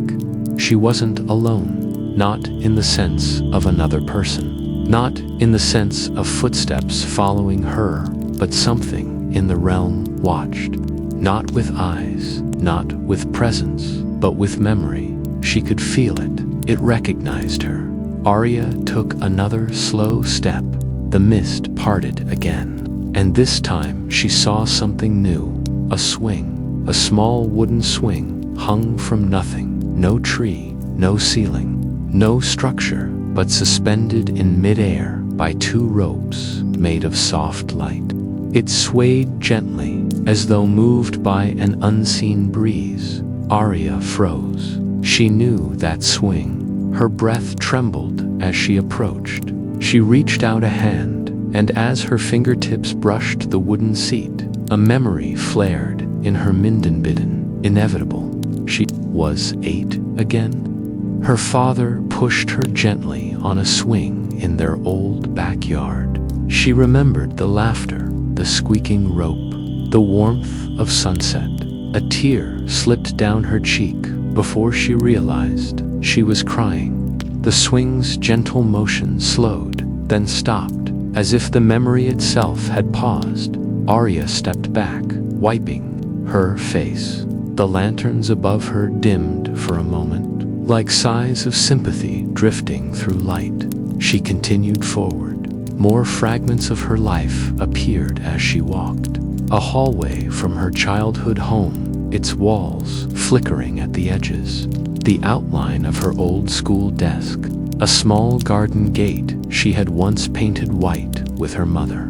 She wasn't alone, not in the sense of another person, not in the sense of footsteps following her, but something in the realm watched. Not with eyes, not with presence, but with memory. She could feel it. It recognized her. Aria took another slow step. The mist parted again, and this time she saw something new. A swing, a small wooden swing, hung from nothing. No tree, no ceiling, no structure, but suspended in midair by two ropes made of soft light. It swayed gently, as though moved by an unseen breeze. Aria froze. She knew that swing. Her breath trembled as she approached. She reached out a hand, and as her fingertips brushed the wooden seat, a memory flared in her Mindenbidden. Inevitable. She was 8 again. Her father pushed her gently on a swing in their old backyard. She remembered the laughter, the squeaking rope, the warmth of sunset. A tear slipped down her cheek before she realized she was crying. The swing's gentle motion slowed, then stopped, as if the memory itself had paused. Aria stepped back, wiping her face. The lanterns above her dimmed for a moment, like sighs of sympathy drifting through light. She continued forward. More fragments of her life appeared as she walked. A hallway from her childhood home, its walls flickering at the edges. The outline of her old school desk. A small garden gate she had once painted white with her mother.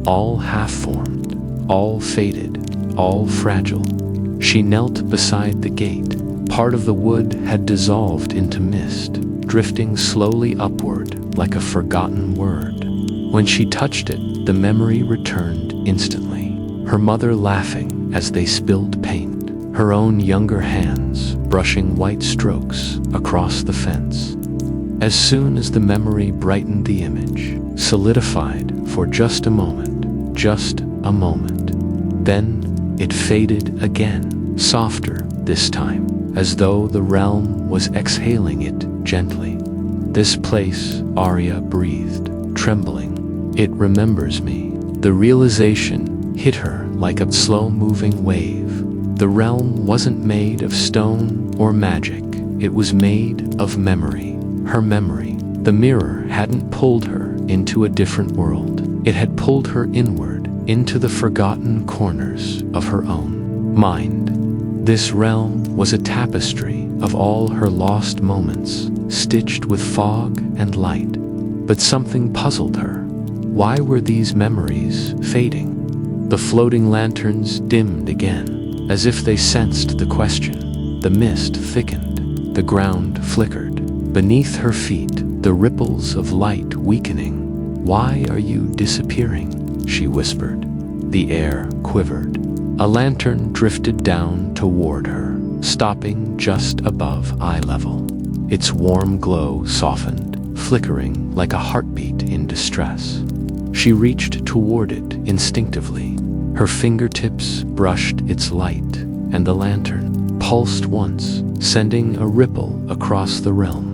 All half-formed, all faded, all fragile. She knelt beside the gate. Part of the wood had dissolved into mist, drifting slowly upward like a forgotten word. When she touched it, the memory returned instantly. Her mother laughing as they spilled paint. Her own younger hands brushing white strokes across the fence. As soon as the memory brightened the image, solidified for just a moment, then it faded again, softer this time, as though the realm was exhaling it gently. This place, Aria breathed, trembling. It remembers me. The realization hit her like a slow-moving wave. The realm wasn't made of stone or magic. It was made of memory. Her memory. The mirror hadn't pulled her into a different world. It had pulled her inward, into the forgotten corners of her own mind. This realm was a tapestry of all her lost moments, stitched with fog and light. But something puzzled her. Why were these memories fading? The floating lanterns dimmed again, as if they sensed the question. The mist thickened, the ground flickered. Beneath her feet, the ripples of light weakening. "Why are you disappearing?" she whispered. The air quivered. A lantern drifted down toward her, stopping just above eye level. Its warm glow softened, flickering like a heartbeat in distress. She reached toward it instinctively. Her fingertips brushed its light, and the lantern pulsed once, sending a ripple across the realm.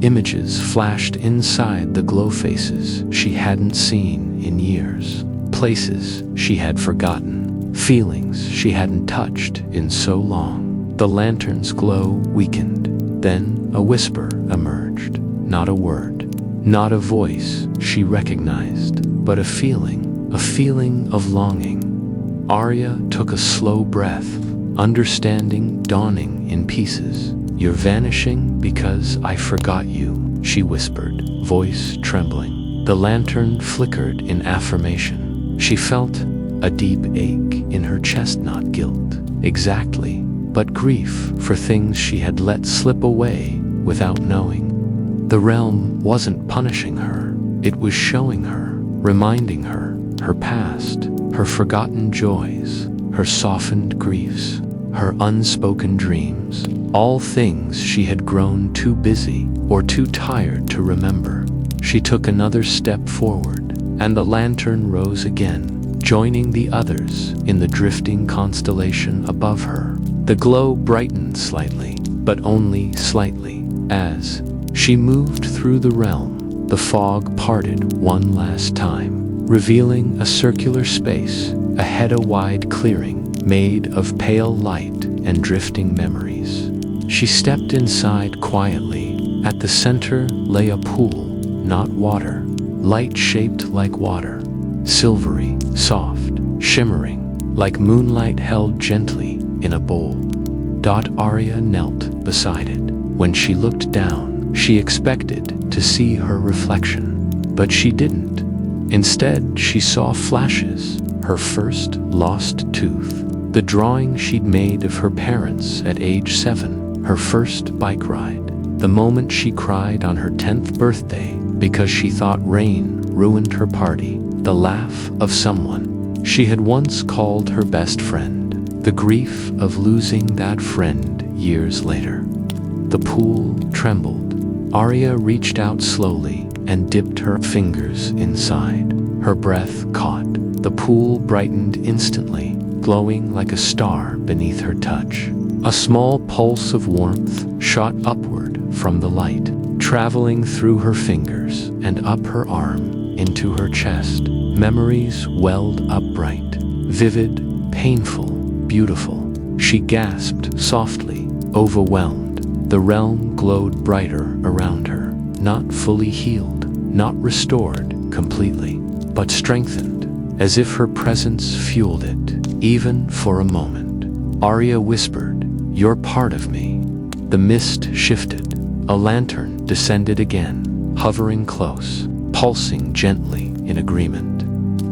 Images flashed inside the glow faces she hadn't seen in years. Places she had forgotten, feelings she hadn't touched in so long. The lantern's glow weakened. Then a whisper emerged. Not a word, not a voice she recognized, but a feeling of longing. Aria took a slow breath, understanding dawning in pieces. "You're vanishing because I forgot you," she whispered, voice trembling. The lantern flickered in affirmation. She felt a deep ache in her chest, not guilt, exactly, but grief for things she had let slip away without knowing. The realm wasn't punishing her, it was showing her, reminding her, her past, her forgotten joys, her softened griefs, her unspoken dreams, all things she had grown too busy or too tired to remember. She took another step forward, and the lantern rose again, joining the others in the drifting constellation above her. The glow brightened slightly, but only slightly. As she moved through the realm, the fog parted one last time, revealing a circular space ahead, a wide clearing made of pale light and drifting memories. She stepped inside quietly. At the center lay a pool, not water, light-shaped like water, silvery, soft, shimmering, like moonlight held gently in a bowl. Aria knelt beside it. When she looked down, she expected to see her reflection, but she didn't. Instead, she saw flashes, her first lost tooth, the drawing she'd made of her parents at age 7, her first bike ride, the moment she cried on her 10th birthday because she thought rain ruined her party, the laugh of someone she had once called her best friend, the grief of losing that friend years later. The pool trembled. Aria reached out slowly and dipped her fingers inside. Her breath caught. The pool brightened instantly, glowing like a star beneath her touch. A small pulse of warmth shot upward from the light, traveling through her fingers and up her arm into her chest. Memories welled up bright, vivid, painful, beautiful. She gasped softly, overwhelmed. The realm glowed brighter around her, not fully healed, not restored completely, but strengthened, as if her presence fueled it, even for a moment. Aria whispered, "You're part of me." The mist shifted. A lantern descended again, hovering close, pulsing gently in agreement.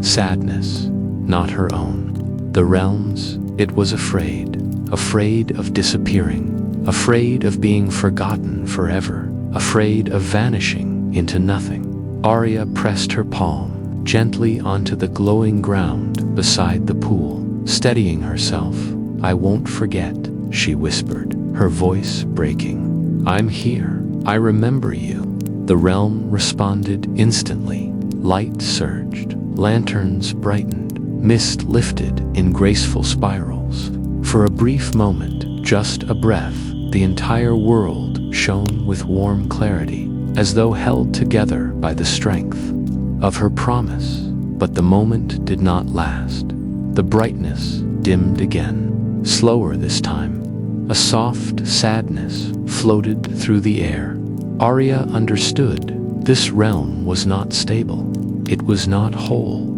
Sadness, not her own. The realm's, it was afraid of disappearing, afraid of being forgotten forever, afraid of vanishing into nothing. Aria pressed her palm gently onto the glowing ground beside the pool, steadying herself. "I won't forget," she whispered, her voice breaking. "I'm here. I remember you." The realm responded instantly. Light surged, lanterns brightened, mist lifted in graceful spirals. For a brief moment, just a breath, the entire world shone with warm clarity, as though held together by the strength of her promise. But the moment did not last. The brightness dimmed again, slower this time. A soft sadness floated through the air. Aria understood. This realm was not stable. It was not whole.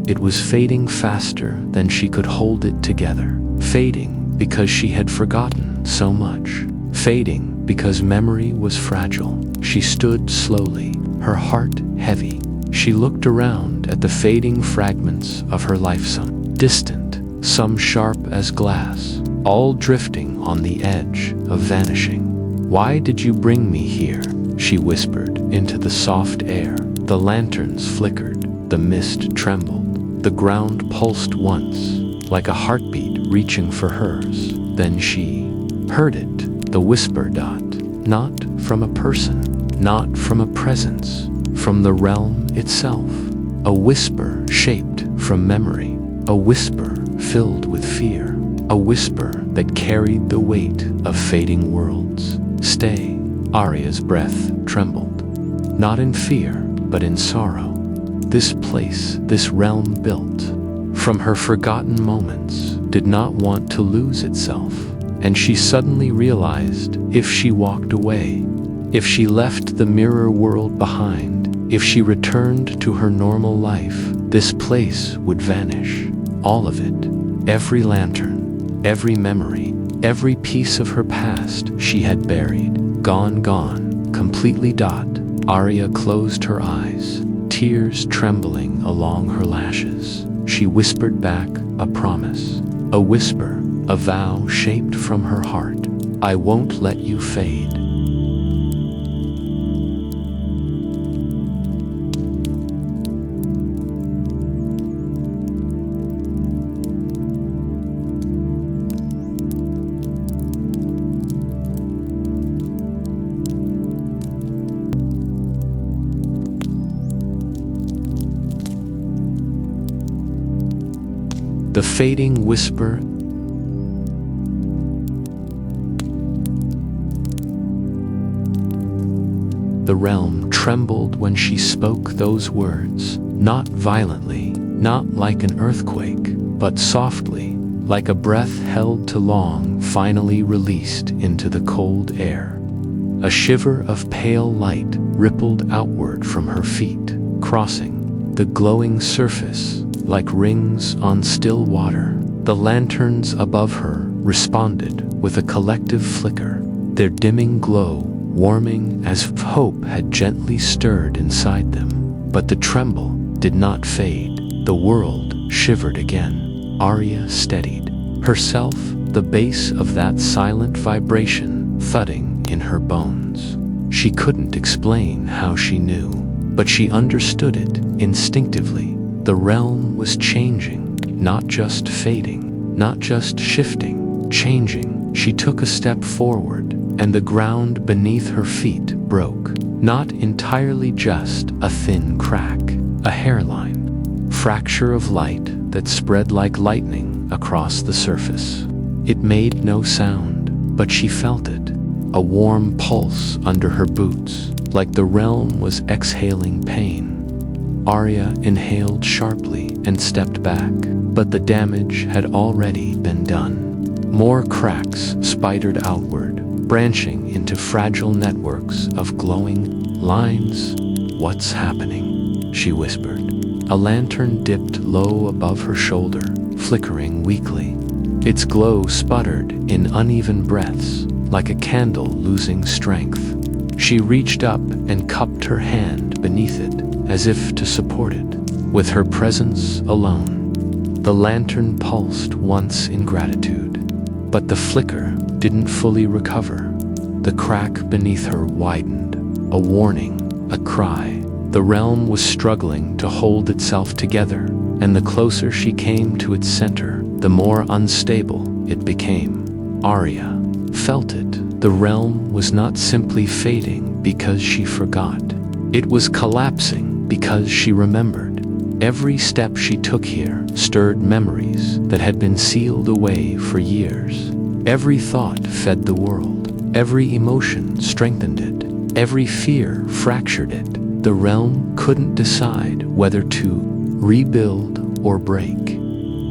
It was fading faster than she could hold it together. Fading because she had forgotten so much. fading because memory was fragile. She stood slowly, her heart heavy. She looked around at the fading fragments of her life, some distant, some sharp as glass, all drifting on the edge of vanishing. "Why did you bring me here?" she whispered into the soft air. The lanterns flickered, the mist trembled, the ground pulsed once, like a heartbeat reaching for hers. Then she heard it, the whisper, not from a person, not from a presence, from the realm itself. A whisper shaped from memory, a whisper filled with fear, a whisper that carried the weight of fading worlds. "Stay." Aria's breath trembled, not in fear, but in sorrow. This place, this realm built from her forgotten moments, did not want to lose itself. And she suddenly realized, if she walked away, if she left the mirror world behind, if she returned to her normal life, this place would vanish. All of it. Every lantern, every memory, every piece of her past she had buried. Gone, completely. Aria closed her eyes, tears trembling along her lashes. She whispered back a promise, a whisper, a vow shaped from her heart. "I won't let you fade." The fading whisper. The realm trembled when she spoke those words, not violently, not like an earthquake, but softly, like a breath held too long, finally released into the cold air. A shiver of pale light rippled outward from her feet, crossing the glowing surface like rings on still water. The lanterns above her responded with a collective flicker, their dimming glow warming as if hope had gently stirred inside them. But the tremble did not fade. The world shivered again. Aria steadied herself, the bass of that silent vibration thudding in her bones. She couldn't explain how she knew, but she understood it instinctively. The realm was changing, not just fading, not just shifting, changing. She took a step forward, and the ground beneath her feet broke. Not entirely, just a thin crack, a hairline, fracture of light that spread like lightning across the surface. It made no sound, but she felt it, a warm pulse under her boots, like the realm was exhaling pain. Aria inhaled sharply and stepped back, but the damage had already been done. More cracks spidered outward, branching into fragile networks of glowing lines. "What's happening?" she whispered. A lantern dipped low above her shoulder, flickering weakly. Its glow sputtered in uneven breaths, like a candle losing strength. She reached up and cupped her hand beneath it, as if to support it. With her presence alone, the lantern pulsed once in gratitude, but the flicker didn't fully recover. The crack beneath her widened, a warning, a cry. The realm was struggling to hold itself together, and the closer she came to its center, the more unstable it became. Aria felt it. The realm was not simply fading because she forgot. It was collapsing because she remembered. Every step she took here stirred memories that had been sealed away for years. Every thought fed the world. Every emotion strengthened it. Every fear fractured it. The realm couldn't decide whether to rebuild or break.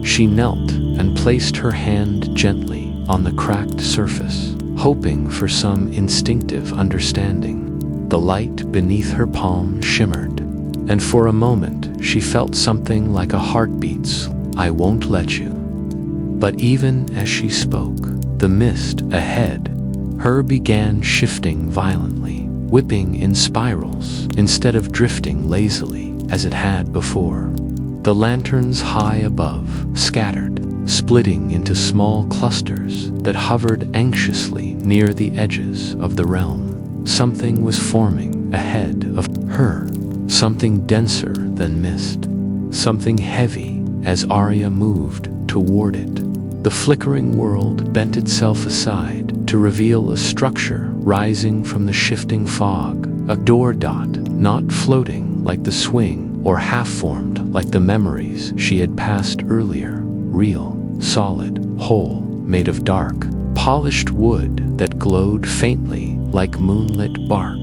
She knelt and placed her hand gently on the cracked surface, hoping for some instinctive understanding. The light beneath her palm shimmered, and for a moment she felt something like a heartbeat's "I won't let you." But even as she spoke, the mist ahead Her began shifting violently, whipping in spirals instead of drifting lazily as it had before. The lanterns high above scattered, splitting into small clusters that hovered anxiously near the edges of the realm. Something was forming ahead of her, something denser than mist, something heavy as Aria moved toward it. The flickering world bent itself aside to reveal a structure rising from the shifting fog, a door dot, not floating like the swing or half-formed like the memories she had passed earlier, real, solid, whole, made of dark, polished wood that glowed faintly like moonlit bark,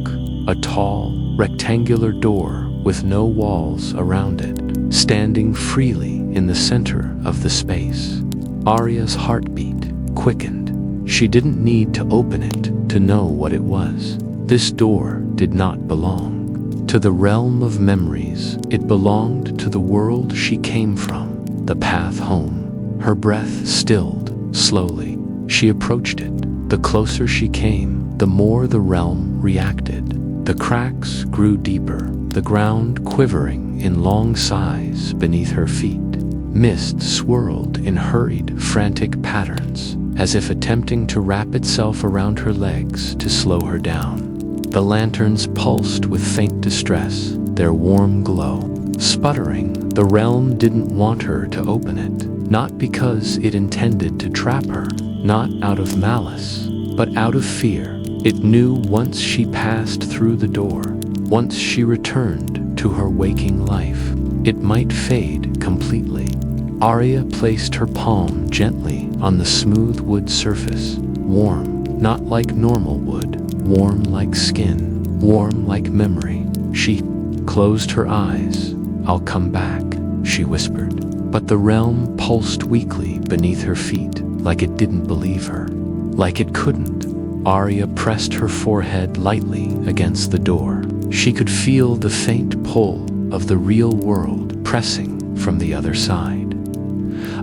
a tall, rectangular door with no walls around it, standing freely in the center of the space. Aria's heartbeat quickened. She didn't need to open it to know what it was. This door did not belong to the realm of memories. It belonged to the world she came from, the path home. Her breath stilled slowly. She approached it. The closer she came, the more the realm reacted. The cracks grew deeper, the ground quivering in long sighs beneath her feet. Mist swirled in hurried, frantic patterns, as if attempting to wrap itself around her legs to slow her down. The lanterns pulsed with faint distress, their warm glow. Sputtering, the realm didn't want her to open it, not because it intended to trap her, not out of malice, but out of fear. It knew once she passed through the door, once she returned to her waking life, it might fade completely. Aria placed her palm gently on the smooth wood surface, warm, not like normal wood, warm like skin, warm like memory. She closed her eyes. "I'll come back," she whispered. But the realm pulsed weakly beneath her feet, like it didn't believe her, like it couldn't. Aria pressed her forehead lightly against the door. She could feel the faint pull of the real world pressing from the other side.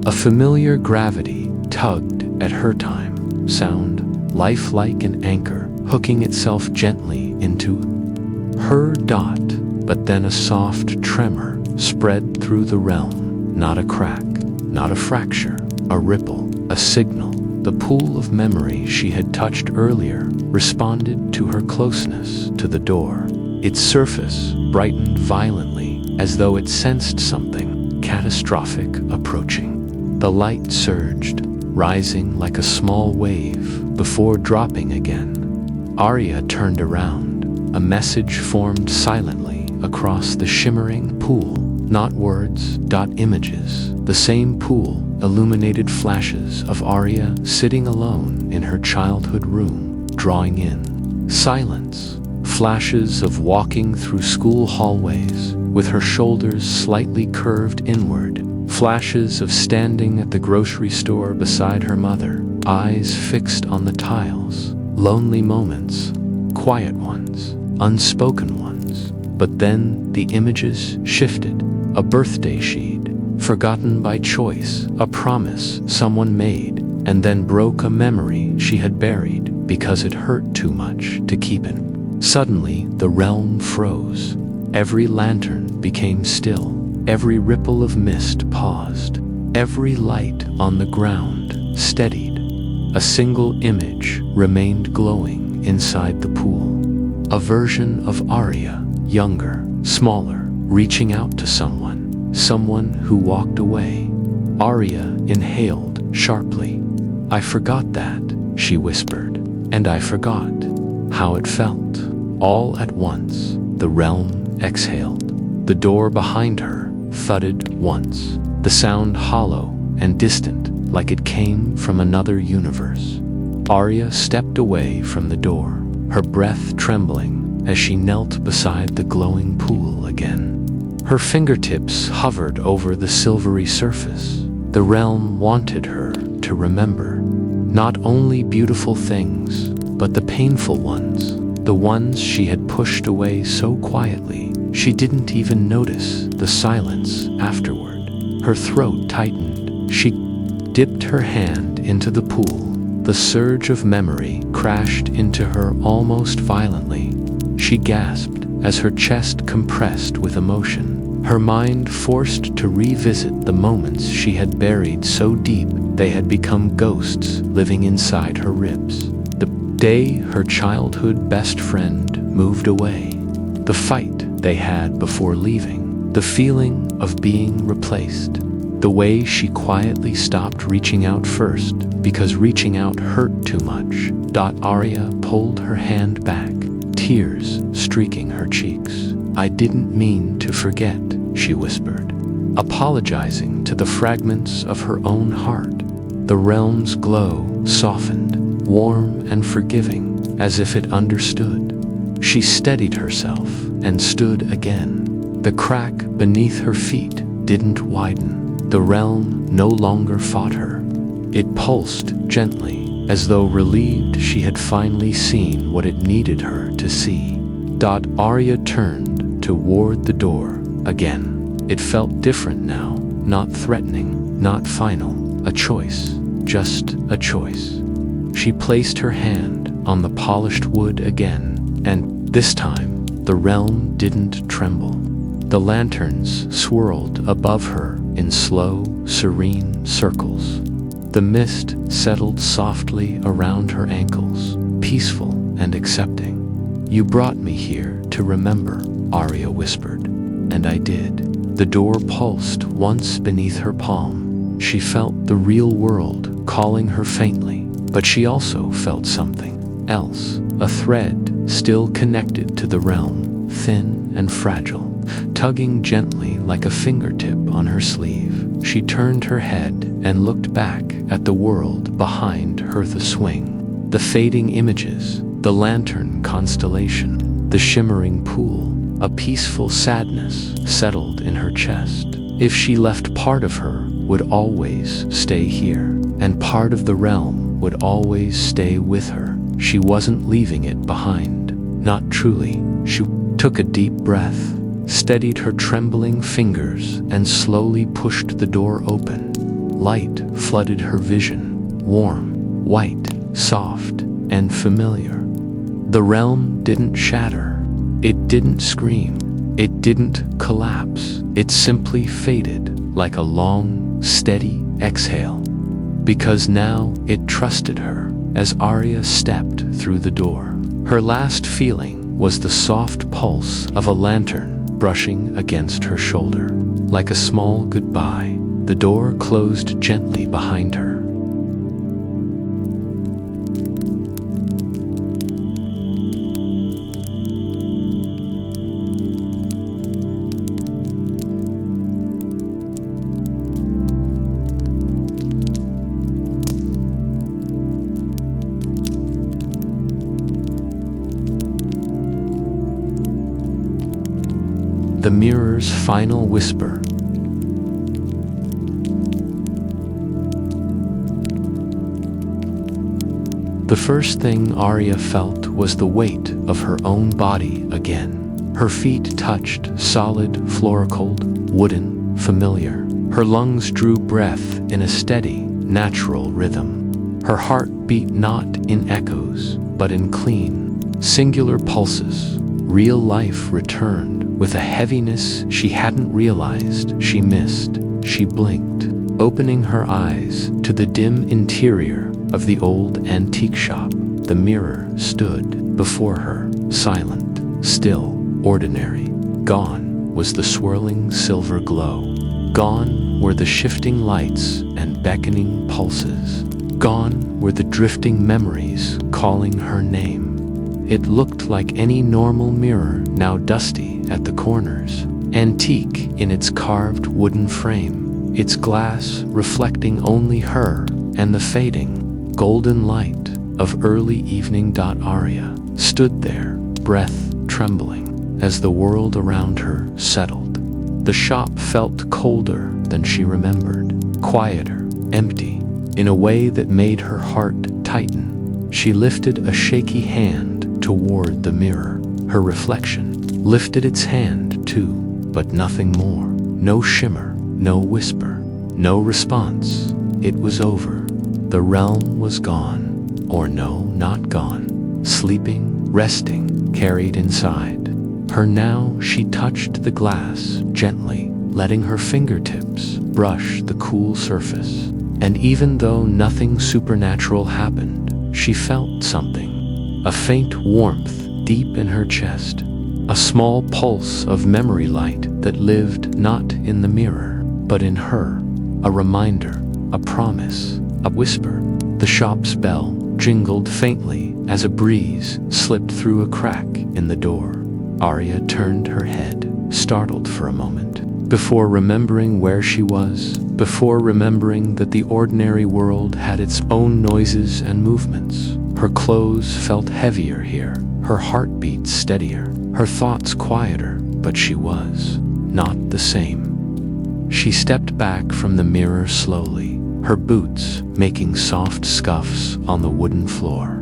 A familiar gravity tugged at her time, sound, lifelike an anchor, hooking itself gently into her dot. But then a soft tremor spread through the realm, not a crack, not a fracture, a ripple, a signal. The pool of memory she had touched earlier responded to her closeness to the door. Its surface brightened violently as though it sensed something catastrophic approaching. The light surged, rising like a small wave before dropping again. Aria turned around. A message formed silently across the shimmering pool. Not words, images. The same pool illuminated flashes of Aria sitting alone in her childhood room, drawing in silence. Flashes of walking through school hallways with her shoulders slightly curved inward. Flashes of standing at the grocery store beside her mother, eyes fixed on the tiles. Lonely moments, quiet ones, unspoken ones. But then the images shifted. A birthday she'd forgotten by choice, a promise someone made, and then broke a memory she had buried because it hurt too much to keep it. Suddenly, the realm froze. Every lantern became still. Every ripple of mist paused. Every light on the ground steadied. A single image remained glowing inside the pool. A version of Aria, younger, smaller, reaching out to someone who walked away. Aria inhaled sharply. "I forgot that," she whispered, "and I forgot how it felt." All at once, the realm exhaled. The door behind her thudded once, the sound hollow and distant, like it came from another universe. Aria stepped away from the door, her breath trembling as she knelt beside the glowing pool again. Her fingertips hovered over the silvery surface. The realm wanted her to remember not only beautiful things, but the painful ones, the ones she had pushed away so quietly she didn't even notice the silence afterward. Her throat tightened. She dipped her hand into the pool, the surge of memory crashed into her almost violently. She gasped as her chest compressed with emotion, her mind forced to revisit the moments she had buried so deep they had become ghosts living inside her ribs. The day her childhood best friend moved away, the fight they had before leaving, the feeling of being replaced, the way she quietly stopped reaching out first because reaching out hurt too much. Aria pulled her hand back, tears streaking her cheeks. "I didn't mean to forget," she whispered, apologizing to the fragments of her own heart. The realm's glow softened, warm and forgiving, as if it understood. She steadied herself and stood again. The crack beneath her feet didn't widen. The realm no longer fought her. It pulsed gently, as though relieved she had finally seen what it needed her to see. Aria turned toward the door again. It felt different now, not threatening, not final. A choice, just a choice. She placed her hand on the polished wood again, and this time the realm didn't tremble. The lanterns swirled above her in slow, serene circles. The mist settled softly around her ankles, peaceful and accepting. "You brought me here to remember," Aria whispered, "and I did." The door pulsed once beneath her palm. She felt the real world calling her faintly, but she also felt something else, a thread still connected to the realm, thin and fragile, tugging gently like a fingertip on her sleeve. She turned her head and looked back at the world behind her, the swing, the fading images, the lantern constellation, the shimmering pool. A peaceful sadness settled in her chest. If she left, part of her would always stay here, and part of the realm would always stay with her. She wasn't leaving it behind, not truly. She took a deep breath, steadied her trembling fingers, and slowly pushed the door open. Light flooded her vision, warm, white, soft, and familiar. The realm didn't shatter. It didn't scream. It didn't collapse. It simply faded like a long, steady exhale. Because now it trusted her as Aria stepped through the door. Her last feeling was the soft pulse of a lantern brushing against her shoulder. Like a small goodbye, the door closed gently behind her. The mirror's final whisper. The first thing Aria felt was the weight of her own body again. Her feet touched solid, floor-cold, wooden, familiar. Her lungs drew breath in a steady, natural rhythm. Her heart beat not in echoes, but in clean, singular pulses. Real life returned with a heaviness she hadn't realized she missed. She blinked, opening her eyes to the dim interior of the old antique shop. The mirror stood before her, silent, still, ordinary. Gone was the swirling silver glow. Gone were the shifting lights and beckoning pulses. Gone were the drifting memories calling her name. It looked like any normal mirror, now dusty at the corners, antique in its carved wooden frame, its glass reflecting only her and the fading, golden light of early evening. Aria stood there, breath trembling, as the world around her settled. The shop felt colder than she remembered, quieter, empty, in a way that made her heart tighten. She lifted a shaky hand toward the mirror. Her reflection lifted its hand too, but nothing more. No shimmer, no whisper, no response. It was over. The realm was gone. Or no, not gone. Sleeping, resting, carried inside her now. She touched the glass gently, letting her fingertips brush the cool surface. And even though nothing supernatural happened, she felt something. A faint warmth deep in her chest. A small pulse of memory light that lived not in the mirror, but in her. A reminder, a promise, a whisper. The shop's bell jingled faintly as a breeze slipped through a crack in the door. Aria turned her head, startled for a moment, before remembering where she was, before remembering that the ordinary world had its own noises and movements. Her clothes felt heavier here, her heartbeat steadier, her thoughts quieter, but she was not the same. She stepped back from the mirror slowly, her boots making soft scuffs on the wooden floor.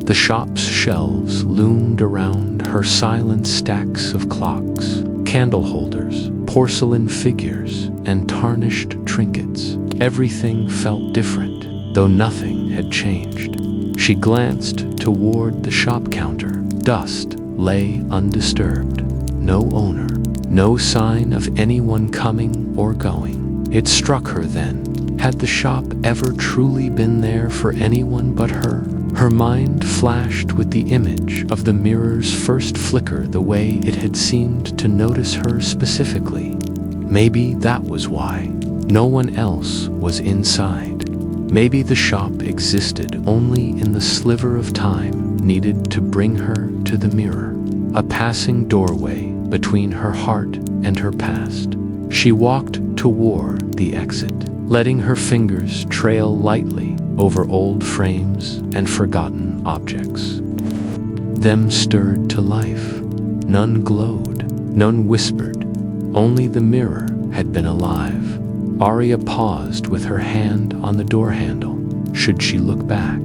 The shop's shelves loomed around her, silent stacks of clocks, candle holders, porcelain figures, and tarnished trinkets. Everything felt different, though nothing had changed. She glanced toward the shop counter. Dust lay undisturbed. No owner, no sign of anyone coming or going. It struck her then. Had the shop ever truly been there for anyone but her? Her mind flashed with the image of the mirror's first flicker, the way it had seemed to notice her specifically. Maybe that was why no one else was inside. Maybe the shop existed only in the sliver of time needed to bring her to the mirror, a passing doorway between her heart and her past. She walked toward the exit, letting her fingers trail lightly over old frames and forgotten objects. Them stirred to life. None glowed, none whispered. Only the mirror had been alive. Aria paused with her hand on the door handle. Should she look back?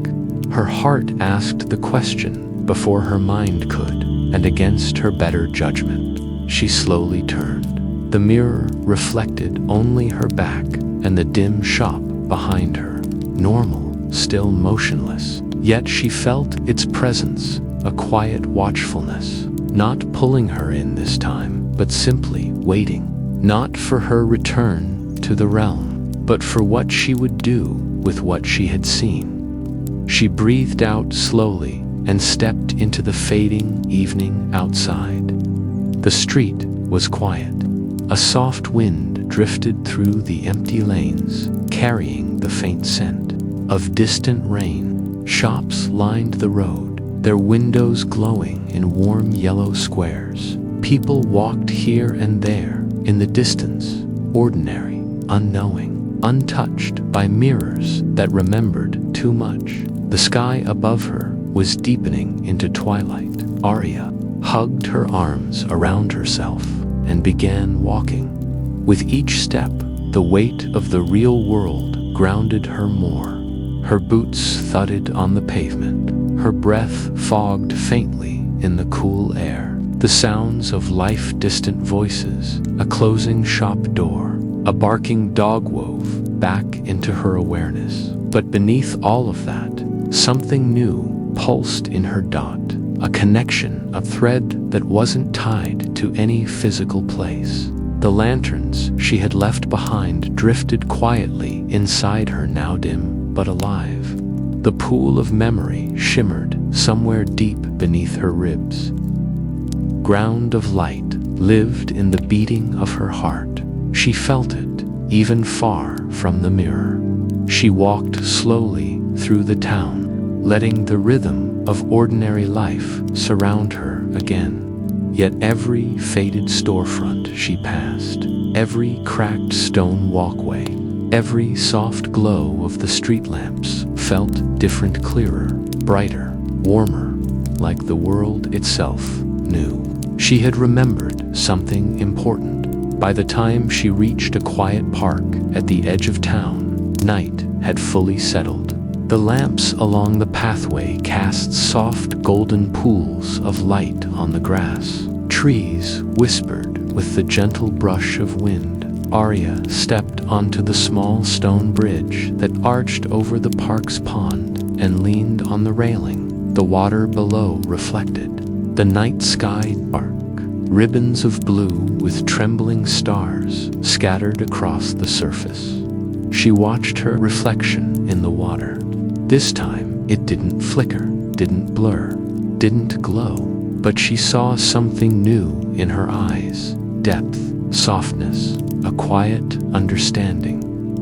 Her heart asked the question before her mind could, and against her better judgment, she slowly turned. The mirror reflected only her back and the dim shop behind her. Normal, still motionless, yet she felt its presence, a quiet watchfulness, not pulling her in this time, but simply waiting, not for her return to the realm, but for what she would do with what she had seen. She breathed out slowly and stepped into the fading evening outside. The street was quiet. A soft wind drifted through the empty lanes, carrying the faint scent of distant rain. Shops lined the road, their windows glowing in warm yellow squares. People walked here and there in the distance, ordinary, unknowing, untouched by mirrors that remembered too much. The sky above her was deepening into twilight. Aria hugged her arms around herself and began walking. With each step, the weight of the real world grounded her more. Her boots thudded on the pavement, her breath fogged faintly in the cool air. The sounds of life-distant voices, a closing shop door, a barking dog wove back into her awareness. But beneath all of that, something new pulsed in her dot, a connection, a thread that wasn't tied to any physical place. The lanterns she had left behind drifted quietly inside her, now dim but alive. The pool of memory shimmered somewhere deep beneath her ribs. Ground of light lived in the beating of her heart. She felt it, even far from the mirror. She walked slowly through the town, letting the rhythm of ordinary life surround her again. Yet every faded storefront she passed, every cracked stone walkway, every soft glow of the street lamps felt different, clearer, brighter, warmer, like the world itself knew. She had remembered something important. By the time she reached a quiet park at the edge of town, night had fully settled. The lamps along the pathway cast soft golden pools of light on the grass. Trees whispered with the gentle brush of wind. Aria stepped onto the small stone bridge that arched over the park's pond and leaned on the railing. The water below reflected, the night sky dark, ribbons of blue with trembling stars scattered across the surface. She watched her reflection in the water. This time, it didn't flicker, didn't blur, didn't glow, but she saw something new in her eyes: depth, softness, a quiet understanding.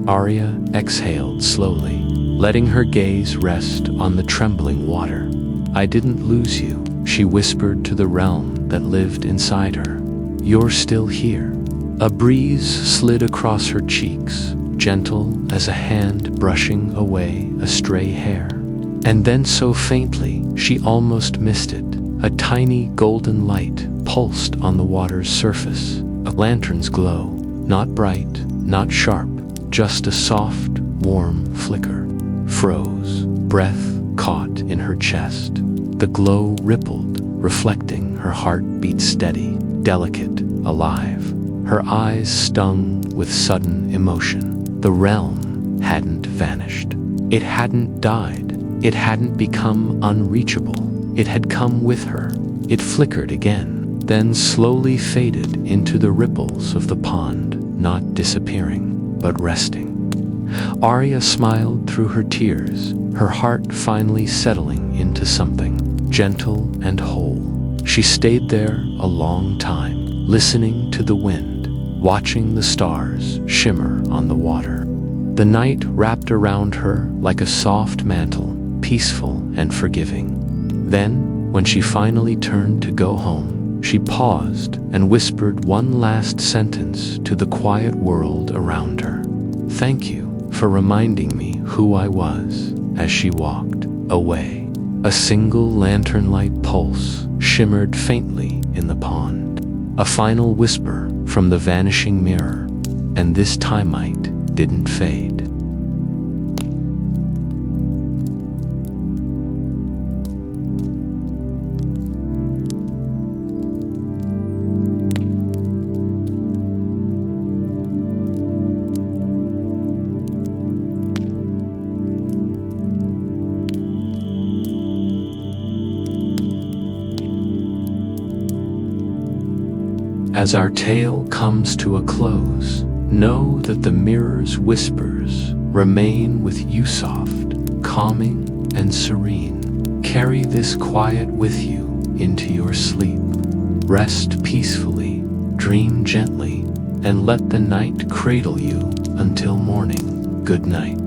Aria exhaled slowly, letting her gaze rest on the trembling water. "I didn't lose you," she whispered to the realm that lived inside her. "You're still here." A breeze slid across her cheeks, gentle as a hand brushing away a stray hair. And then so faintly, she almost missed it. A tiny golden light pulsed on the water's surface. A lantern's glow, not bright, not sharp, just a soft, warm flicker. Froze, breath caught in her chest. The glow rippled, reflecting her heartbeat steady, delicate, alive. Her eyes stung with sudden emotion. The realm hadn't vanished. It hadn't died. It hadn't become unreachable. It had come with her. It flickered again, then slowly faded into the ripples of the pond, not disappearing, but resting. Aria smiled through her tears, her heart finally settling into something gentle and whole. She stayed there a long time, listening to the wind, watching the stars shimmer on the water. The night wrapped around her like a soft mantle, peaceful and forgiving. Then, when she finally turned to go home, she paused and whispered one last sentence to the quiet world around her. "Thank you for reminding me who I was," as she walked away. A single lantern light pulse shimmered faintly in the pond. A final whisper from the vanishing mirror, and this timite didn't fade. As our tale comes to a close, know that the mirror's whispers remain with you soft, calming, and serene. Carry this quiet with you into your sleep. Rest peacefully, dream gently, and let the night cradle you until morning. Good night.